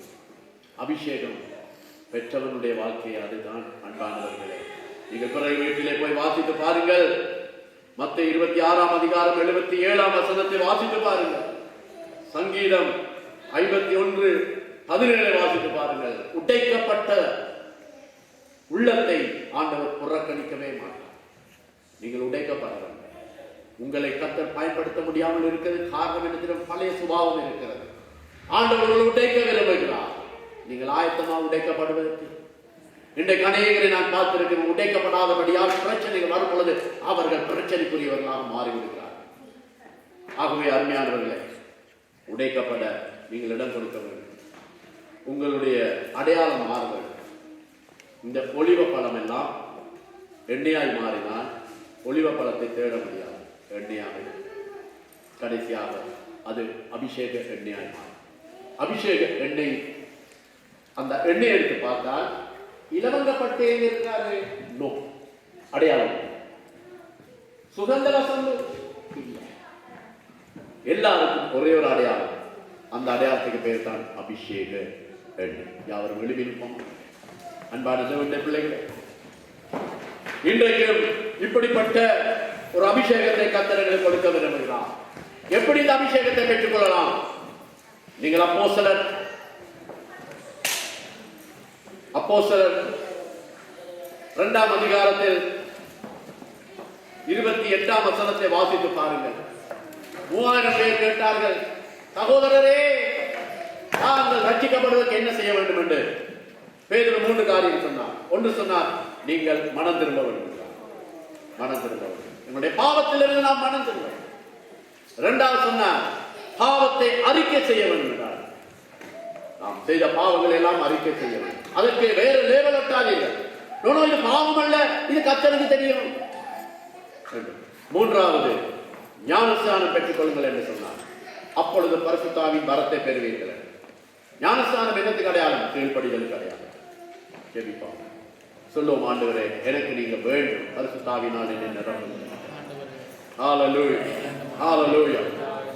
அபிஷேகம் பெற்றவனுடைய வாழ்க்கை அதுதான். அன்பானவர்களே, நீங்கள் பிறகு வீட்டிலே போய் வாசித்து பாருங்கள். மத்தேயு 26ஆம் அதிகாரம் 77ஆம் வசனத்தை வாசித்து பாருங்கள். சங்கீதம் 51:17 வாசித்து பாருங்கள். உடைக்கப்பட்ட உள்ளத்தை ஆண்டவர் புறக்கணிக்கவே மாட்டார். நீங்கள் உடைக்கப்பட வேண்டும். உங்களை கர்த்தர் பயன்படுத்த முடியாமல் இருக்கிறது காரணம் என்ன? பழைய சுபாவம் இருக்கிறது. ஆண்டவர்கள் உடைக்க விரும்புகிறார். நீங்கள் ஆயத்தமாக உடைக்கப்படுவதற்கு. இன்றைக்கு அநேகரை நான் பார்த்திருக்கிறேன், உடைக்கப்படாதபடியால் பிரச்சனைகள் வரும் பொழுது அவர்கள் பிரச்சனைக்குரியவர்களாக மாறிவிடுகிறார். ஆகவே அருமையானவர்களே, உடைக்கப்பட நீங்கள் இடம் கொடுக்க வேண்டும். உங்களுடைய அடையாளம் மாறுதல். இந்த ஒலிவ பழம் எல்லாம் எண்ணெயாய் மாறினால் ஒலிவ பழத்தை தேட முடியாது, எண்ணெயாக. கடைசியாக அது அபிஷேக எண்ணெயாய் மாறும். அபிஷேக எண்ணெய், அந்த எண்ணெய் எடுத்து பார்த்தால் இலவங்கப்பட்டே இருக்காரு, நோ அடையாளம். சுகந்த வசந்து இல்லை, எல்லாருக்கும் ஒரே ஒரு அடையாளம். அந்த அடையாளத்துக்கு பேர் தான் அபிஷேக எண்ணெய். யாவரும் எழுதியிருப்போம். அன்பான தேவனுடைய பிள்ளைகளே, இன்றைக்கு இப்படிப்பட்ட ஒரு அபிஷேகத்தை கர்த்தர் கொடுக்க விரும்புகிறார். எப்படி இந்த அபிஷேகத்தை பெற்றுக் கொள்ளலாம்? நீங்கள் அப்போஸ்தலர் 2ஆம் அதிகாரத்தில் 28ஆம் வசனத்தை வாசித்து பாருங்கள். 3000 பேர் கேட்டார்கள், சகோதரரே நாங்கள் ரட்சிக்கப்படுவதற்கு என்ன செய்ய வேண்டும் என்று. பேதுரு 3 காரியம் சொன்னார். ஒன்று சொன்னார், நீங்கள் மனம் திரும்ப வேண்டும். மனம் திரும்ப வேண்டும், என்னுடைய பாவத்திலிருந்து நாம் மனம் திரும்ப வேண்டும். 2வது சொன்னார், பாவத்தை அறிக்கை செய்ய வேண்டும் என்றார். நாம் செய்த பாவங்கள் எல்லாம் அறிக்கை செய்ய வேண்டும். அதற்கு வேறு லேவல் அட்டாதீர்கள். இது பாவம் அல்ல, இது கர்த்தருக்கு தெரியும். 3வது ஞானஸ்நானம் பெற்றுக் கொள்ளுங்கள் என்று சொன்னார். அப்பொழுது பரிசுத்த ஆவியின் வரத்தை பெறுவீர்கள். ஞானஸ்நானம் என்னத்துக்கு அடையாளம்? கீழ்ப்படிதலுக்கு அடையாளம். ஜெபிப்போம். சொல்லுவோம், ஆண்டவரே எனக்கு நீங்க வேண்டும், பரிசுத்த ஆவியினால் என்னை நிரப்புங்கள். ஹல்லேலூயா, ஹல்லேலூயா.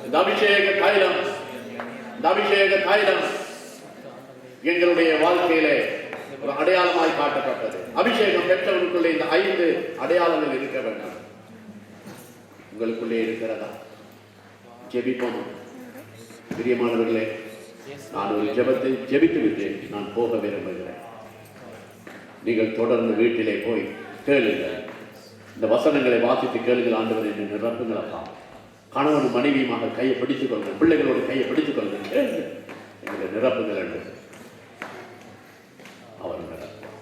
இந்த அபிஷேக தைலம், இந்த அபிஷேக தைலம் எங்களுடைய வாழ்க்கையிலே ஒரு அடையாளமாய் காட்டப்பட்டது. அபிஷேகம் பெற்றவனுக்குள்ளே இந்த 5 அடையாளங்கள் இருக்க வேண்டாம். உங்களுக்குள்ளே இருக்கிறதா? ஜெபிப்போம். பிரியமானவர்களே, நான் ஒரு ஜெபத்தை ஜெபித்து விட்டேன், நான் போக விரும்புகிறேன். நீங்கள் தொடர்ந்து வீட்டிலே போய் கேளுங்கள், இந்த வசனங்களை வாசித்து கேளுங்கள். ஆண்டவர் என்று நிரப்புங்களப்பா. கணவன் மனைவியுமாக கையை பிடித்துக் கொள்ளுங்கள், பிள்ளைகளோட கையை பிடித்துக் கொள்ளுங்கள், எங்களை நிரப்புங்கள் என்று அவர் நிரப்புவார்.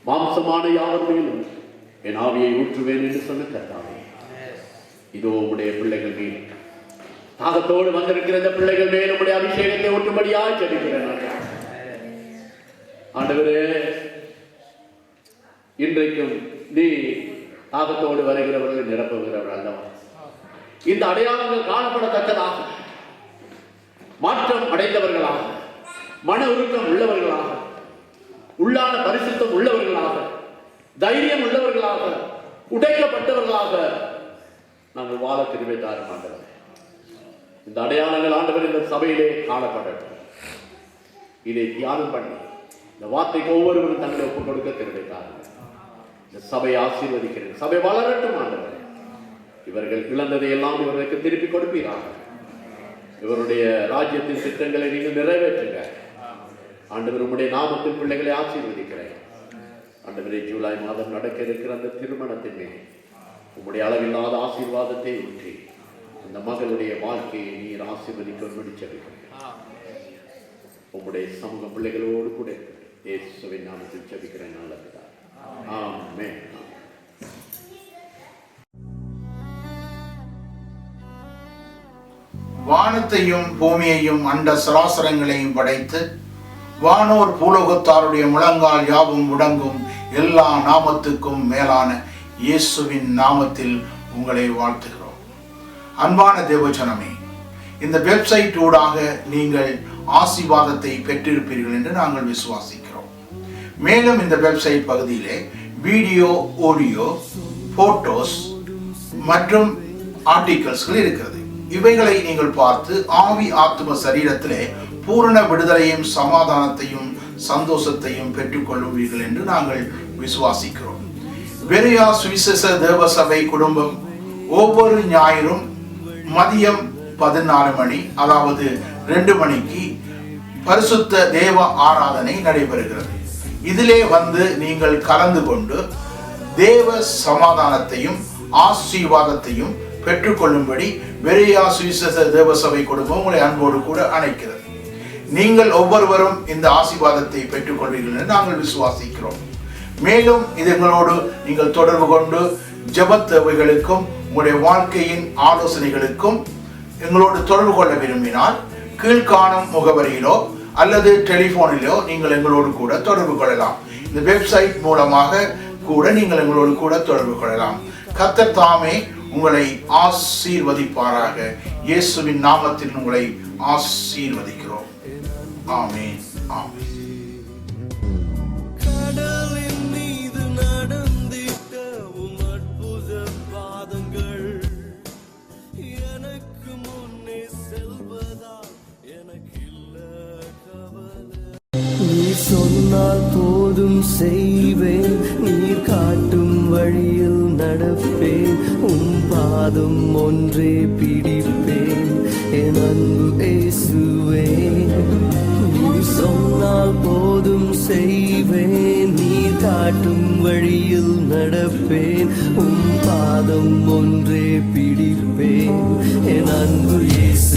மாம்சமான யாவரையும் என் ஆவியை ஊற்றுவேன் என்று சொன்ன கர்த்தாவே, இதோ உடைய பிள்ளைகள் மீது தாகத்தோடு வந்திருக்கிற இந்த பிள்ளைகள் மேல் உடைய அபிஷேகத்தை ஊற்றும்படியாக ஜெபிக்கிறேன். ஆண்டவரே, இன்றைக்கும் நீ தாகத்தோடு வருகிறவர்களை நிரப்புகிறவர் அல்லவா? இந்த அடையாளங்கள் காணப்படத்தக்கதாக, மாற்றம் அடைந்தவர்களாக, மன உருக்கம் உள்ளவர்களாக, உள்ளான பரிசுத்தம் உள்ளவர்களாக, தைரியம் உள்ளவர்களாக, உடைக்கப்பட்டவர்களாக நாங்கள் வாழ திரும்பி தாரும் ஆண்டவர். இந்த அடையாளங்கள் ஆண்டவர் இந்த சபையிலே காணப்படட்டும். இதை தியானம் பண்ணி இந்த வார்த்தைக்கு ஒவ்வொருவரும் தங்களை ஒப்புக் கொடுக்க தெரிவித்தார்கள். இந்த சபை ஆசீர்வதிக்கிறேன். சபை வளரட்டும் ஆண்டவர். இவர்கள் இழந்ததை எல்லாம் இவர்களுக்கு திருப்பி கொடுப்பீர்கள். இவருடைய ராஜ்யத்தின் திட்டங்களை நீங்கள் நிறைவேற்றுங்க ஆண்டவர். உம்முடைய நாமத்தின் பிள்ளைகளை ஆசீர்வதிக்கிறேன் ஆண்டவரே. ஜூலை மாதம் நடக்க இருக்கிற அந்த திருமணத்தின் மேல் உம்முடைய அளவில்லாத ஆசீர்வாதத்தை ஊற்றி அந்த மகளுடைய வாழ்க்கையை நீர் ஆசீர்வதிக்க ஜெபிக்கிறேன். உம்முடைய சமூக பிள்ளைகளோடு கூட இயேசுவின் நாமத்தில் ஜெபிக்கிறேன். நல்லது. ஆமென். வானத்தையும் பூமியையும் அண்ட சராசரங்களையும் படைத்து வானோர் பூலோகத்தாருடைய முழங்கால் யாவும் முடங்கும் எல்லா நாமத்துக்கும் மேலான இயேசுவின் நாமத்தில் உங்களை வாழ்த்துகிறோம். அன்பான தேவஜனமே, இந்த வெப்சைட் ஊடாக நீங்கள் ஆசீர்வாதத்தை பெற்றிருப்பீர்கள் என்று நாங்கள் விசுவாசிக்கிறோம். மேலும் இந்த வெப்சைட் பகுதியிலே வீடியோ, ஆடியோ, போட்டோஸ் மற்றும் ஆர்டிகல்ஸ்கள் இருக்கிறது. இவைகளை நீங்கள் பார்த்து ஆவி ஆத்தும சரீரத்திலே பூரண விடுதலையும் சமாதானத்தையும் சந்தோஷத்தையும் பெற்றுக்கொள்வீர்கள் என்று நாங்கள் விசுவாசிக்கிறோம். பெரியா சுவிசேஷ தேவ சபை குடும்பம் ஒவ்வொரு ஞாயிறும் மதியம் 14 மணி, அதாவது 2 மணிக்கு பரிசுத்த தேவ ஆராதனை நடைபெறுகிறது. இதிலே வந்து நீங்கள் கலந்து கொண்டு தேவ சமாதானத்தையும் ஆசீர்வாதத்தையும் பெற்றுக்கொள்ளும்படி பெரியா சுவிசேஷ தேவ சபை குடும்பம் உங்களை அன்போடு கூட அழைக்கிறது. நீங்கள் ஒவ்வொருவரும் இந்த ஆசீர்வாதத்தை பெற்றுக்கொள்வீர்கள் என்று நாங்கள் விசுவாசிக்கிறோம். மேலும் இதங்களோடு நீங்கள் தொடர்பு கொண்டு ஜெப தேவைகளுக்கும் உங்களுடைய வாழ்க்கையின் ஆலோசனைகளுக்கும் எங்களோடு தொடர்பு கொள்ள விரும்பினால் கீழ்காணும் முகவரியிலோ அல்லது டெலிபோனிலோ நீங்கள் எங்களோடு கூட தொடர்பு கொள்ளலாம். இந்த வெப்சைட் மூலமாக கூட நீங்கள் எங்களோடு கூட தொடர்பு கொள்ளலாம். கர்த்தர் தாமே உங்களை ஆசீர்வதிப்பாராக. இயேசுவின் நாமத்தில் உங்களை ஆசீர்வதிக்கிறோம். ஆமென். ஆமென். கடலின் மீது நடந்திட்ட உம் அற்புத பாதங்கள் எனக்கு முன்னே செல்வதால் எனக்கு இல்ல கவலை. நீர் சொன்னால் போதும் செய்வேன், நீர் காட்டும் வழியில் நடப்பேன், உம் பாதம் ஒன்றே பிடிப்பேன் என் அன்பு இயேசுவே. நீர் சொன்னால் போதும் செய்வேன், நீர் காட்டும் வழியில் நடப்பேன், உம் பாதம் ஒன்றே பிடிப்பேன் என் அன்பு இயேசு.